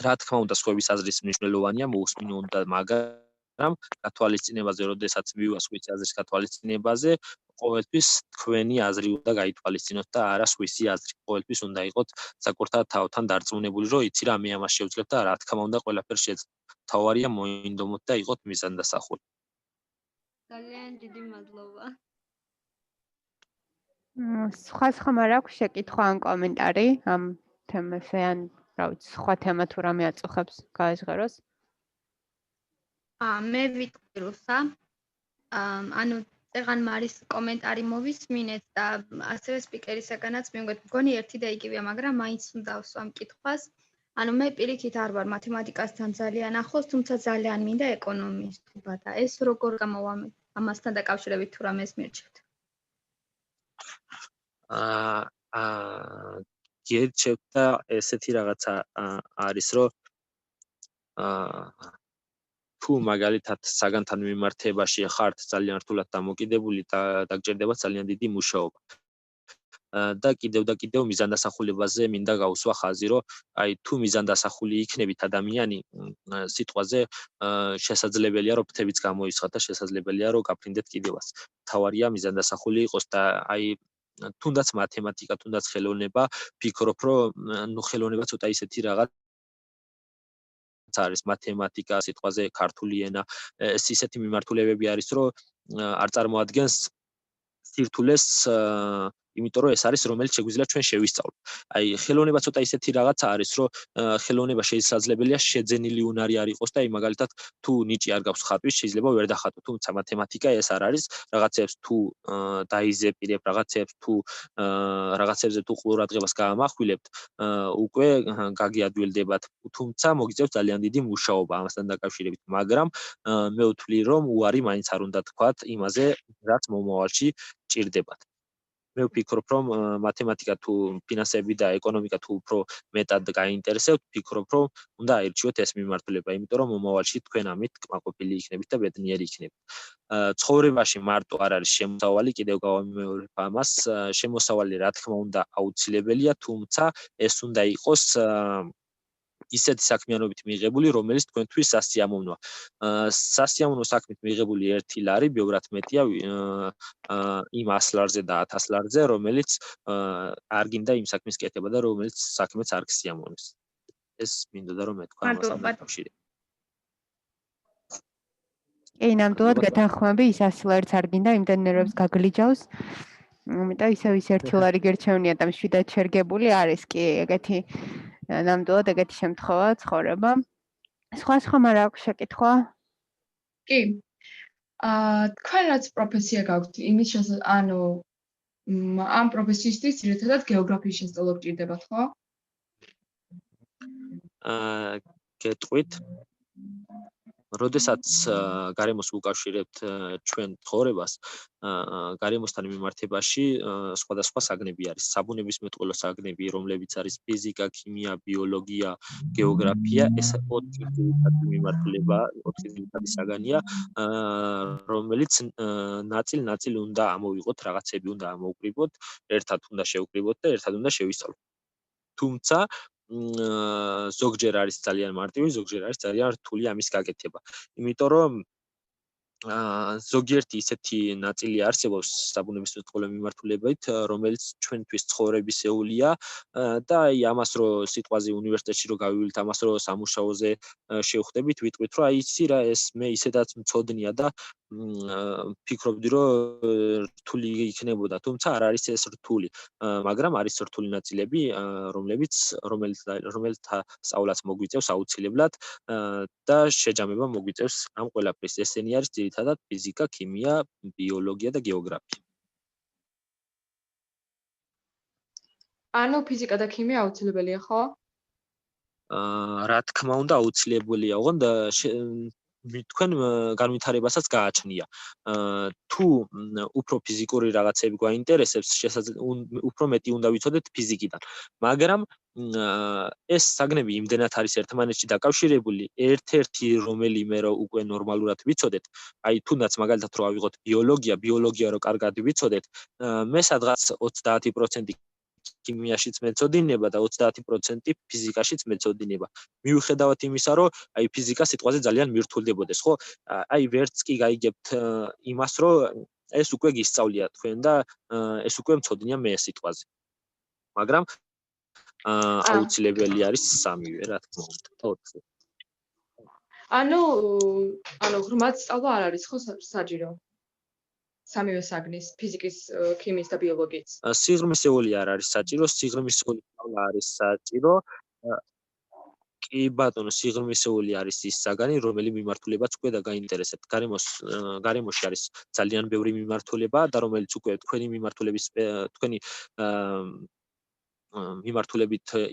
რა თქმა უნდა სხვების აზრის მნიშვნელოვანია მოусმინო უნდა მაგრამ გათვალისწინებაზე როდესაც მივასხვით აზრის გათვალისწინებაზე ყოველთვის თქვენი აზრი უნდა გაითვალისწინოთ და არა სხვისი აზრი. ყოველთვის უნდა იყოთ საკუთარ თავთან დარწმუნებული, რომ იცი რა მე ამას შევძლებ და რა თქმა უნდა ყველაფერს შეძლებ. თავარია მოინდომოთ და იყოთ მიზანდასახული. ძალიან დიდი მადლობა. სხვა არ აქვს შეკითხვა ან კომენტარი ამ თემაზე ან რა ვიცი სხვა თემა თუ რამე აწუხებს გაეჟღეროს? მე ვიტყვი რუსა. ანუ წეღან მარის კომენტარი მოვისმინეთ და ასევე სპიკერისაგანაც მგონი ერთი და იგივეა, მაგრამ მაინც უნდა ვსვამ კითხვას. ანუ მე პირიქით არ ვარ მათემატიკასთან ძალიან ახლოს, თუმცა ძალიან მინდა ეკონომისტობა და ეს როგორ გამოვამეთ? ამასთან დაკავშირებით თუ რამეს მირჩევთ? გერჩევთ და ესეთი რაღაცა არის, რომ თუ მაგალითად საგანთან მიმართებაში ხართ ძალიან რთულად დამოკიდებული და დაგჭირდება ძალიან დიდი მუშაობა. და კიდევ მიზანდასახულებაზე მინდა გავუსვა ხაზი, რომ აი თუ მიზანდასახული იქნებით ადამიანი სიტყვაზე შესაძლებელია რომ ფრთებიც გამოისხათ და შესაძლებელია რომ გაფრინდეთ კიდევაც. თავარია მიზანდასახული იყოს და აი თუნდაც მათემატიკა, თუნდაც ხელოვნება, ვფიქრობ რომ ნუ ხელოვნება ცოტა ისეთი რაღაც არის მათემატიკა, სიტყვაზე ქართული ენა, ეს ისეთი მიმართულებები არის, რომ არ წარმოადგენს სირთულეს, იმიტომ რომ ეს არის რომელიც შეგვიძლია ჩვენ შევისწავლოთ. აი ხელოვნება ცოტა ისეთი რაღაცა არის, რომ ხელოვნება შესაძლებელია შეძენილი უნარი არ იყოს და აი მაგალითად თუ ნიჭი არ გაქვს ხატვის, შეიძლება ვერ დახატო, თუმცა მათემატიკა ეს არ არის, რაღაცებს თუ დაიზეპირებ, რაღაცებზე თუ ყურადღებას გაამახვილებთ, უკვე გაგიადვილდებათ, თუმცა მოგიწევს ძალიან დიდი მუშაობა ამასთან დაკავშირებით, მაგრამ მე ვთვლი რომ უარი მაინც არ უნდა თქვათ იმაზე, რაც მომავალში ჭირდებათ. მე ვფიქრობ რომ მათემატიკა თუ ფინანსები და ეკონომიკა თუ უფრო მეტად გაინტერესებთ, ვფიქრობ რომ უნდა აირჩიოთ ეს მიმართულება, იმიტომ რომ მომავალში თქვენ ამით კმაყოფილი იქნებით და ბედნიერი იქნებით. ცხოვრებაში მარტო არ არის შემოსავალი, კიდევ გავამეორებ ამას, შემოსავალი რა თქმა უნდა აუცილებელია, თუმცა ეს უნდა იყოს ისეთი საქმიანობით მიღებული, რომელიც თქვენთვის სასიამოვნოა. სასიამოვნო საქმით მიღებული 1 ლარი ბევრად მეტია იმ 100 ლარზე და 1000 ლარზე, რომელიც არ გინდა იმ საქმის კეთება და რომელიც საქმეც არ გსიამოვნებს. ეს მინდოდა რომ მეთქვა ამასთან დაკავშირებით. ნამდვილად გეთანხმები, ის 100 ლარიც არ გინდა, იმდენ ნერვებს გაგლიჯავს. იმიტომ ისევ ის 1 ლარი გერჩევნია და მშვიდად შერგებული არის კი ეგეთი ნამდვილად ეგეთი შემთხვევა ცხოვრება. სხვა არ აქვს შეკითხვა? კი. თქვენ რაც პროფესია გაქვთ, იმის ანუ ამ პროფესიისთვის ძირითადად გეოგრაფიის შესწავლა გჭირდებათ, ხო? გეტყვით. როდესაც გარემოს უკავშირებთ ჩვენ ცხოვრებას, გარემოსთან მიმართებაში სხვადასხვა საგნები არის. საბუნებისმეტყველო საგნები, რომლებიც არის ფიზიკა, ქიმია, ბიოლოგია, გეოგრაფია, ეს 4 ძირითადი მიმართულება, 4 ძირითადი საგანია, რომელიც ნაწილ-ნაწილ უნდა ამოვიღოთ, რაღაცები უნდა ამოვკრიბოთ, ერთად უნდა შევკრიბოთ და ერთად უნდა შევისწავლოთ. თუმცა ზოგჯერ არის ძალიან მარტივი, ზოგჯერ არის ძალიან რთული ამის გაკეთება. იმიტომ რომ ზოგიერთი ისეთი ნაწილი არსებობს საბუნებისმეტყველო მიმართულებით, რომელიც ჩვენთვის ცხოვრებისეულია და აი ამას რო სიტყვაზე უნივერსიტეტში რო გავივლით, ამას რო სამუშაოზე შევხვდებით, ვიტყვით რომ აი იცი რა ეს მე ისედაც მწოდნია და ფიქრობდი რომ რთული იქნებოდა, თუმცა არ არის ეს რთული, მაგრამ არის რთული ნაწილები, რომელთა სწავლაც მოგვიწევს აუცილებლად და შეჯამება მოგვიწევს ამ ყველაფრის. ესენი არის ძირითადად ფიზიკა, ქიმია, ბიოლოგია და გეოგრაფია. ანუ ფიზიკა და ქიმია აუცილებელია, ხო? რა თქმა უნდა აუცილებელია, ოღონდ თქვენ განვითარებასაც გააჩნია. თუ უფრო ფიზიკური რაღაცები გვაინტერესებს, უფრო მეტი უნდა ვიცოდეთ ფიზიკიდან. მაგრამ ეს საგნები იმდენად არის ერთმანეთში დაკავშირებული, ერთ-ერთი რომელიმე რო უკვე ნორმალურად ვიცოდეთ, აი თუნდაც მაგალითად რო ავიღოთ ბიოლოგია რო კარგად ვიცოდეთ, მე სადღაც 30% ქიმიაშიც მეცოდინება და 30% ფიზიკაშიც მეცოდინება. მიუხედავად იმისა, რომ აი ფიზიკა სიტყვაზე ძალიან მირთულდებოდეს, ხო? აი ვერც კი გაიგებთ იმას, რომ ეს უკვე გისწავლია თქვენ და ეს უკვე მცოდნია მე სიტყვაზე. მაგრამ აუცილებელი არის სამივე, რა თქმა უნდა. ანუ ღრმად სწავლა არ არის ხო საჭირო? სამივე საგნის, ფიზიკის, ქიმიის და ბიოლოგიის. სიღრმისეული არ არის საჭირო, სიღრმისეული სწავლა არის საჭირო. კი ბატონო, სიღრმისეული არის ის საგანი, რომელი მიმართულებაც უკვე დაგაინტერესებთ. გარემოში არის ძალიან ბევრი მიმართულება და რომელიც უკვე თქვენი მიმართულებით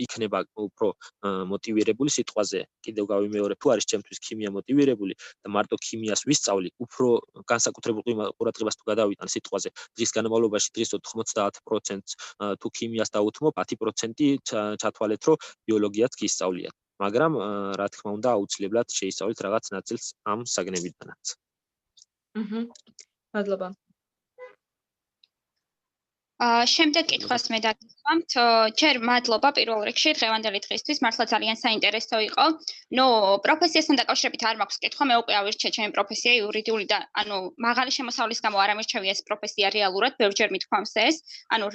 იქნება უფრო მოტივირებული სიტყვაზე. კიდევ გავიმეორებ, თუ არის ჩემთვის ქიმია მოტივირებული და მარტო ქიმიას ვისწავლი, უფრო განსაკუთრებულ ყურადღებას თუ გადავიტან სიტყვაზე, დღის განმავლობაში დღის 90%-ს თუ ქიმიას დაუთმობ, 10% ჩათვალეთ, რომ ბიოლოგიაც გისწავლიათ. მაგრამ რა თქმა უნდა, აუცილებლად შეისწავლეთ რაღაც ნაწილს ამ საგნებიდანაც. მადლობა. შემდეგ კითხვას მე დაგისვამთ. ჯერ მადლობა პირველ რიგში დღევანდელი დღისთვის, მართლა ძალიან საინტერესო იყო. პროფესიასთან დაკავშირებით არ მაქვს კითხვა, მე უკვე ავირჩიე ჩემი პროფესია იურიდიული და მაღალი შემოსავლის გამო არ ამირჩევი ეს პროფესია რეალურად, ბევრჯერ მithქვამს ეს.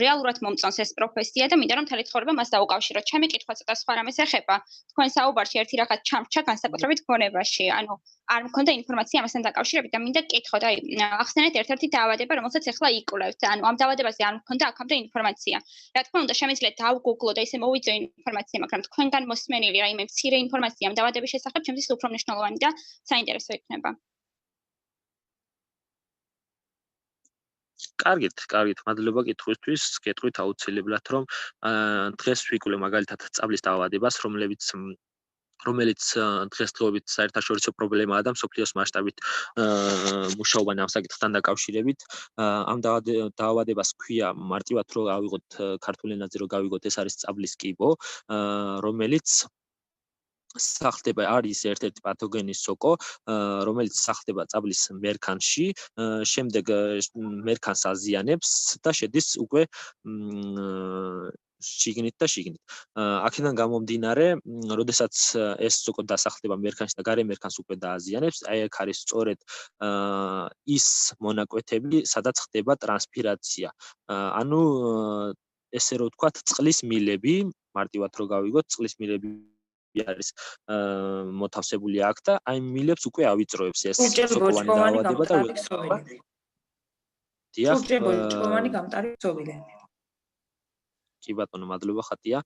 რეალურად მომწონს ეს პროფესია და მინდა რომ მთელი ცხოვრება მას დავუკავშირო. ჩემი კითხვა ცოტა სხვა რამეს ეხება. თქვენ საუბარში ერთი რაღაც ჩამრჩა განსაკუთრებით გონებაში. არ მქონდა ინფორმაცია ამასთან დაკავშირებით და მინდა კითხოთ, ახსენეთ ერთ-ერთი დაავადება, რომელსაც ახლა იკვლევთ. ამ დაავადებაზე არ მქონდა აქამდე ინფორმაცია. რა თქმა უნდა, შემიძლია დავგუგლო და ისე მოვიძო ინფორმაცია, მაგრამ თქვენგან მოსმენილი რაიმე მცირე ინფორმაცია ამ დაავადების შესახებ ჩემთვის უფრო მნიშვნელოვანი და საინტერესო იქნება. კარგით, მადლობა კითხვისთვის. გეტყვით აუცილებლად, რომ დღეს ვიკვლევ მაგალითად წაბლის დაავადებას, რომელიც დღესდღეობით საერთაშორისო პრობლემაა და მსოფლიოს მასშტაბით მუშაობა ამ საკითხთან დაკავშირებით. ამ დაავადებას ჰქვია მარტივად რომ ავიღოთ ქართულ ენაზე რომ გავიგოთ, ეს არის წაბლის კიბო, რომელიც სახლდება არის ერთ-ერთი პათოგენის სოკო, რომელიც სახლდება წაბლის მერქანში, შემდეგ მერქანს აზიანებს და შედის უკვე შიგნით. აქედან გამომდინარე, როდესაც ეს სოკო დასახლდება მერქანში და გარე მერქანს უკვე დააზიანებს, აი აქ არის სწორედ ის მონაკვეთები, სადაც ხდება ტრანსპირაცია. ანუ ესე რომ ვთქვათ, წყლის მილები, მარტივად რო გავიგოთ, წყლის მილები არის მოთავსებული აქ და აი მილებს უკვე ავიწროებს ეს სოკოვანი დაავადება და სურჭებოჭკოვანი გამტარი ცობილები. კი ბატონო, მადლობა ხატია.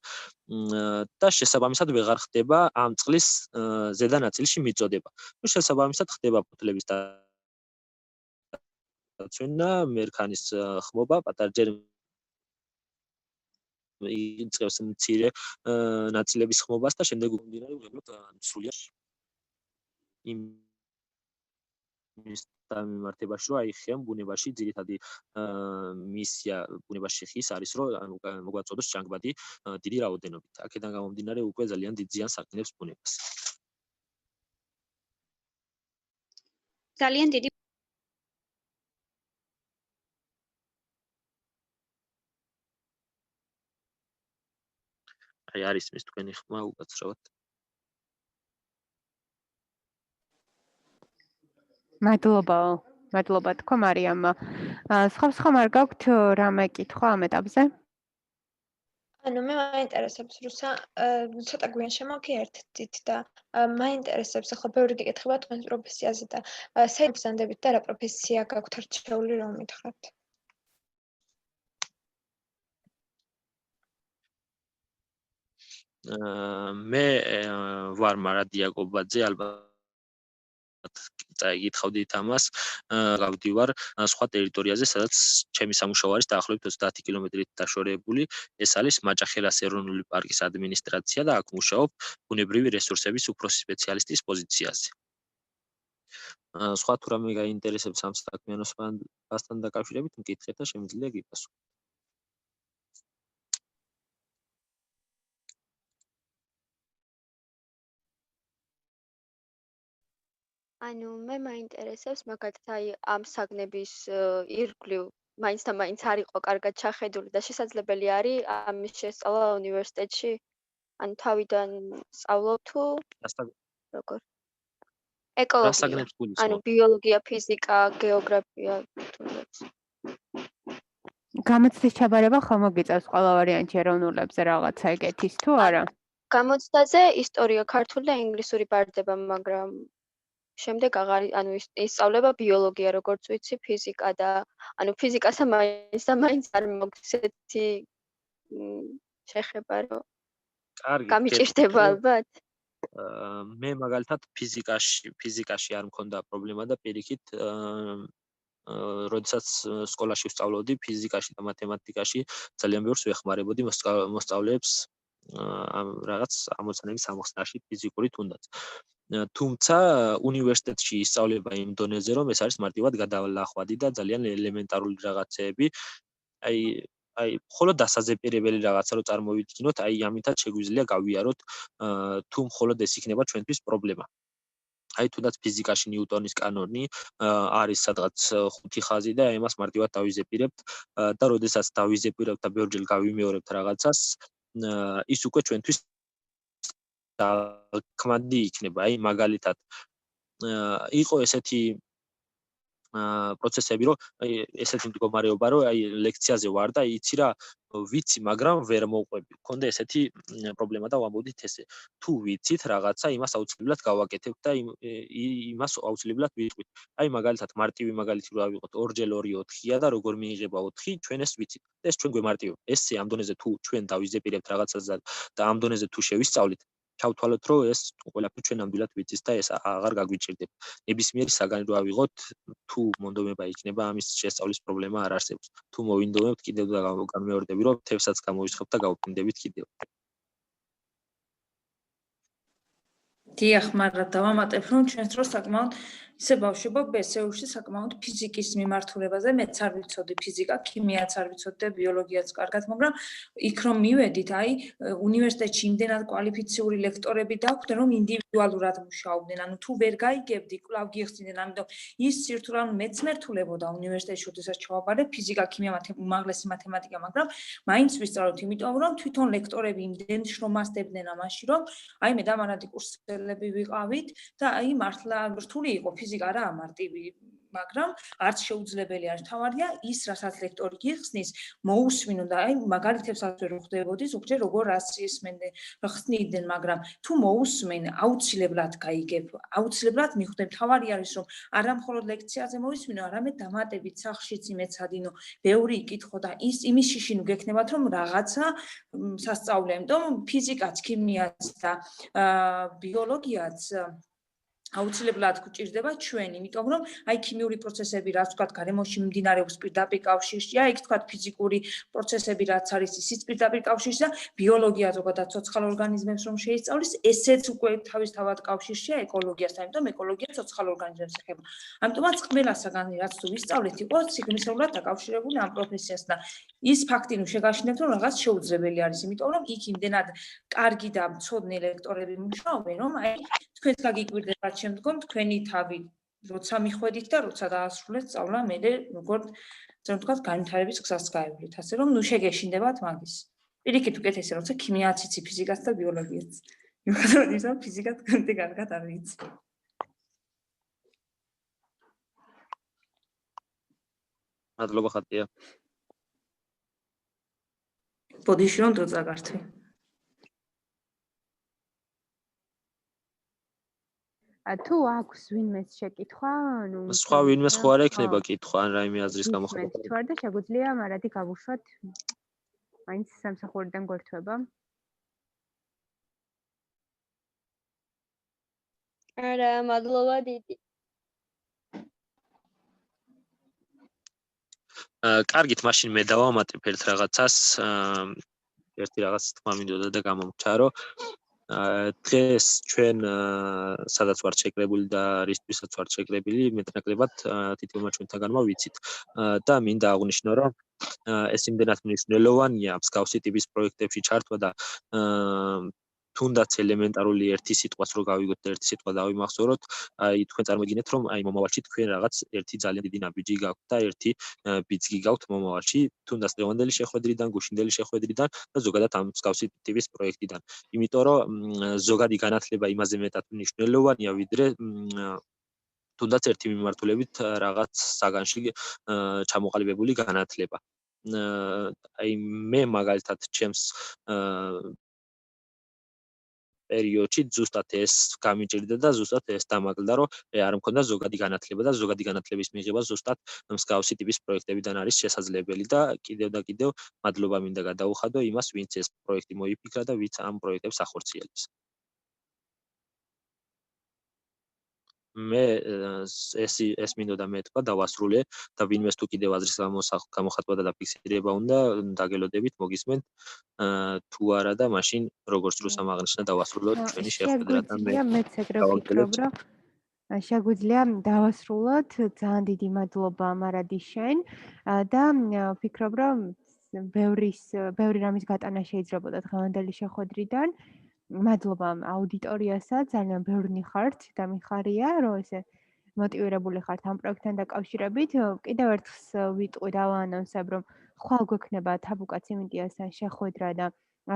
და შესაბამისად ვეღარ ხდება ამ წყლის ზედა ნაწილში მიწოდება. შესაბამისად ხდება ფოთლების დაცვენა, მერქანის ხმობა, პატარჯერ იწყებს მცირე ნაწილების ხმობას და შემდეგ მომდინარე უბრალოდ სრულიად იმის მიმართებაში, რომ აი ხემ ბუნებაში ძირითადი მისია ბუნებაში ხის არის, რომ მოგვაწოდოს ჟანგბადი დიდი რაოდენობით. აქედან გამომდინარე უკვე ძალიან დიდ ზიანს აყენებს ბუნებას. ძალიან დიდი აი არის მის თქვენი ხმა უკაცრავად. მადლობა თქვა მარიამ. სხვა არ გაქვთ რამე კითხვა ამ ეტაპზე? ანუ მე მაინტერესებს რუსა ცოტა გვიან შემოგიერთდით და მაინტერესებს ახლა ბევრი გეკითხება თქვენს პროფესიაზე და საერთოდ ბრძანდებით და რა პროფესია გაქვთ არჩეული რომ მითხრათ. მე ვარ მარადია გობაძე, ალბათ წაიგითხავდით ამას, გავდივარ სხვა ტერიტორიაზე, სადაც ჩემი სამუშაო არის დაახლოებით 30 კილომეტრით დაშორებული. ეს არის მაჭახელას ეროვნული პარკის ადმინისტრაცია და აქ მუშაობ ბუნებრივი რესურსების უფროსი სპეციალისტის პოზიციაზე. სხვა თუ რამე გაინტერესებს ამ საქმიანობასთან დაკავშირებით, მკითხეთ და შემიძლია გიპასუხოთ. ანუ მე მაინტერესებს მაგალითად აი ამ საგნების ირგვლივ მაინც და მაინც არ იყო კარგად ჩახედული და შესაძლებელი არის ამის შესწავლა უნივერსიტეტში? ანუ თავიდან სწავლობ თუ როგორ? ეკოლოგია. ანუ ბიოლოგია, ფიზიკა, გეოგრაფია თუნდაც. გამოცდის ჩაბარება ხომ მოგიწევს ყველა ვარიანტში ეროვნულებზე რაღაცა ეგეთის თუ არა? გამოცდაზე ისტორია ქართული და ინგლისური ბარდება, მაგრამ შემდეგ აღარ ანუ ისწავლება ბიოლოგია, როგორც ვიცი, ფიზიკა და ანუ ფიზიკასა მაინც და მაინც არ მოგვცეს ესეთი შეხება, რომ გამიჭირდება ალბათ. მე მაგალითად ფიზიკაში არ მქონდა პრობლემა და პირიქით როდესაც სკოლაში ვსწავლობდი ფიზიკაში და მათემატიკაში ძალიან ბევრს ვეხმარებოდი მოსწავლეებს ამ რაღაც ამოცანების ამოხსნაში ფიზიკური თუნდაც. თუმცა უნივერსიტეტში ისწავლება იმ დონეზე, რომ ეს არის მარტივად გადალახვადი და ძალიან ელემენტარული რაღაცეები. აი, მხოლოდ დასაზეპირებელი რაღაცა რო წარმოვიდგინოთ, აი ამითაც შეგვიძლია გავიაროთ თუ მხოლოდ ეს იქნება ჩვენთვის პრობლემა. აი თუნდაც ფიზიკაში ნიუტონის კანონი არის სადღაც 5 ხაზი და იმას მარტივად დავიზეპირებთ და როდესაც დავიზეპირებთ და ბევრჯერ გავიმეორებთ რაღაცას, ის უკვე ჩვენთვის დაკმადი იქნება. აი მაგალითად იყო ესეთი პროცესები, რომ აი ესეთი მდგომარეობა, რომ აი ლექციაზე ვარ და იცი რა ვიცი, მაგრამ ვერ მოვყვები. მქონდა ესეთი პრობლემა და ვამბობდით ესე. თუ ვიცით რაღაცა, იმას აუცილებლად გავაკეთებთ და იმას აუცილებლად ვიტყვით. აი მაგალითად მარტივი მაგალითი რო ავიღოთ 2x2 4-ია და როგორ მიიღება 4, ჩვენ ეს ვიცით. ეს ჩვენ გვემარტივებ. ესე ამ დონეზე თუ ჩვენ დავიზეპირებთ რაღაცას და ამ დონეზე თუ შევისწავლით, ჩავთვალოთ, რომ ეს ყველაფერი ჩვენ ნამდვილად ვიცით და ეს აღარ გაგვიჭირდება. ნებისმიერი საგანი რო ავიღოთ, თუ მონდომება იქნება, ამის შესწავლის პრობლემა არ არსებობს. თუ მოვინდომებთ კიდევ და განმეორდები, რომ თევსაც გამოვისხებთ და გავფრინდებით კიდევ. დიახ, მაგრამ დავამატებ, რომ ჩვენს დროს საკმაოდ ისე ბავშვობა ბესეულში საკმაოდ ფიზიკის მიმართულებაზე მეც არ ვიცოდი ფიზიკა, ქიმიაც არ ვიცოდი და ბიოლოგიაც კარგად, მაგრამ იქ რომ მივედით, აი უნივერსიტეტში იმდენად კვალიფიციური ლექტორები დაგვხვდნენ, რომ ინდივიდუალურად მუშაობდნენ, ანუ თუ ვერ გაიგებდი, კვლავ გიხსნიდნენ, ამიტომ ის სირთულე, ანუ მეც მერთულებოდა უნივერსიტეტში, როდესაც ჩავაბარე ფიზიკა, ქიმია, უმაღლესი მათემატიკა, მაგრამ მაინც ვისწავლოთ, იმიტომ რომ თვითონ ლექტორები იმდენ შრომასდებდნენ ამაში, რომ აი მე დამანადი კურსელები ვიყავით და აი მართლა რთული იყო ფიზიკა რა მარტივი, მაგრამ არც შეუძლებელი არის. თავარია ის, რასაც ლექტორი გიხსნის, მოусმინო და აი მაგალითებსაც ვერ ხვდებოდი, ზოგჯერ როგორ ასისმენდნენ, ხსნიდნენ, მაგრამ თუ მოусმენ, აუცილებლად გაიგებ, აუცილებლად მიხვდებ. თავარი არის, რომ არა მხოლოდ ლექციაზე მოусმინო, არამედ დამატებით სახლშიც იმეცადინო, ბევრი იკითხო და იმის შიშინო გექნებათ, რომ რაღაცა სასწავლე, იმიტომ ფიზიკაც, ქიმიაც და ბიოლოგიაც აუცილებლად გვჭირდება ჩვენ, იმიტომ რომ აი ქიმიური პროცესები, რაც ვთქვათ, გარემოში მიმდინარეობს პირდაპირ კავშირში, აი იქ ვთქვათ, ფიზიკური პროცესები, რაც არის ისიც პირდაპირ კავშირში და ბიოლოგია ზოგადად ცოცხალ ორგანიზმებს რომ შეისწავლის, ესეც უკვე თავისთავად კავშირშია ეკოლოგიასთან, იმიტომ ეკოლოგია ცოცხალ ორგანიზმებს ეხება. ამიტომაც ყველა საგანი, რაც თუ ვისწავლეთ, იყო სიგნისეულად დაკავშირებული ამ პროფესიასთან. ის ფაქტი, რომ შეგაშინებთ, რომ რაღაც შეუძლებელი არის, იმიტომ რომ იქ იმდენად კარგი და მცოდნე ლექტორები მუშაობენ, რომ აი თქვენს გაგიკვირდებათ შემდგომ თქვენი თავი როცა მიხვედით და როცა დაასრულეთ სწავლა, მერე როგორ ასე ვთქვათ, განვითარების გზას გაევლით, ასე რომ ნუ შეგეშინდებათ მაგის. პირიქით უკეთესია, როცა ქიმიაც იცი, ფიზიკაც და ბიოლოგიაც. იმიტომ რომ ფიზიკაც განti კარგად არ ვიცი. მადლობა ხატია. ბოდიში რომ დაწაგართვი. თუ აქვს ვინმეს შეკითხვა, სხვა ვინმეს ხო არ ექნება კითხვა ან რაიმე აზრის გამოხატვა. თუ არ და შეგვიძლია მარადი გავუშვათ მაინც სამსახურიდან გვერდება. არა, მადლობა დიდი. კარგით, მაშინ მე დავამატებ ერთ რაღაცას, ერთი რაღაც თქმა მინდოდა და გამომჩა, რომ დღეს ჩვენ სადაც ვართ შეკრებილი და რისთვისაც ვართ შეკრებილი, მეტნაკლებად თითოეულმა ჩვენთაგანმა ვიცით. და მინდა აღვნიშნო, რომ ეს იმდენად მნიშვნელოვანია მსგავსი ტიპის პროექტებში ჩართვა და თუნდაც ელემენტარული ერთი სიტყვას რო გავიგოთ და ერთი სიტყვა დავიმახსოვროთ, აი თქვენ წარმოგიდგენთ, რომ აი მომავალში თქვენ რაღაც ერთი ძალიან დიდი ნაბიჯი გაქვთ და ერთი ბიძგი გაქვთ მომავალში, თუნდაც დღევანდელი შეხვედრიდან, გუშინდელი შეხვედრიდან და ზოგადად ამ მსგავსი ტიპის პროექტიდან. იმიტომ რომ ზოგადი განათლება იმაზე მეტად მნიშვნელოვანია, ვიდრე თუნდაც ერთი მიმართულებით რაღაც საგანში ჩამოყალიბებული განათლება. აი მე მაგალითად ჩემს პერიოდში ზუსტად ეს გამიჭირდა და ზუსტად ეს დამაგლდა, რომ არ მქონდა ზოგადი განათლება და ზოგადი განათლების მიღება ზუსტად მსგავსი ტიპის პროექტებიდან არის შესაძლებელი და კიდევ და კიდევ მადლობა მინდა გადაუხადო იმას, ვინც ეს პროექტი მოიფიქრა და ვინც ამ პროექტებს ახორციელებს. მე ეს მინდოდა მე თქვა დავასრულე და ვინმეს თუ კიდევ აზრის გამოხატვა და დაფიქსირება უნდა დაგელოდებით მოგისმენთ თუ არა და მაშინ როგორც რუსამ აღნიშნა დავასრულოთ ჩვენი შეხვედრა და მეც ეგრე ვფიქრობ რომ შეგვიძლია დავასრულოთ ძალიან დიდი მადლობა მარადი შენ და ვფიქრობ რომ ბევრი რამის გატანა შეიძლებოდა დღევანდელი შეხვედრიდან მადლობა აუდიტორიასაც, ძალიან ბევრნი ხართ და მიხარია, რომ ესე მოტივირებული ხართ ამ პროექტთან დაკავშირებით. კიდევ ერთხს ვიტყვი და ვაანონსებ, რომ ხვალ გვექნება თაბუკაც იმედიასთან შეხვედრა და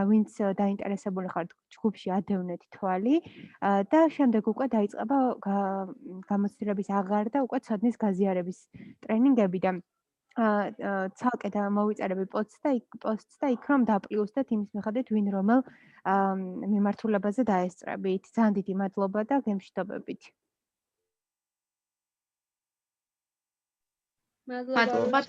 ვინც დაინტერესებული ხართ ჯგუფში ადევნეთ თვალი და შემდეგ უკვე დაიწყება გამოცდილების აღარ და უკვე ცოდნის გაზიარების ტრენინგები და ცალკე და მოვიწერები პოსტს და იქ რომ დაპლუსდეთ იმის მიხედვით ვინ რომელ მიმართულებაზე დაესწრებით. ძალიან დიდი მადლობა და გემშვიდობებით. მადლობა.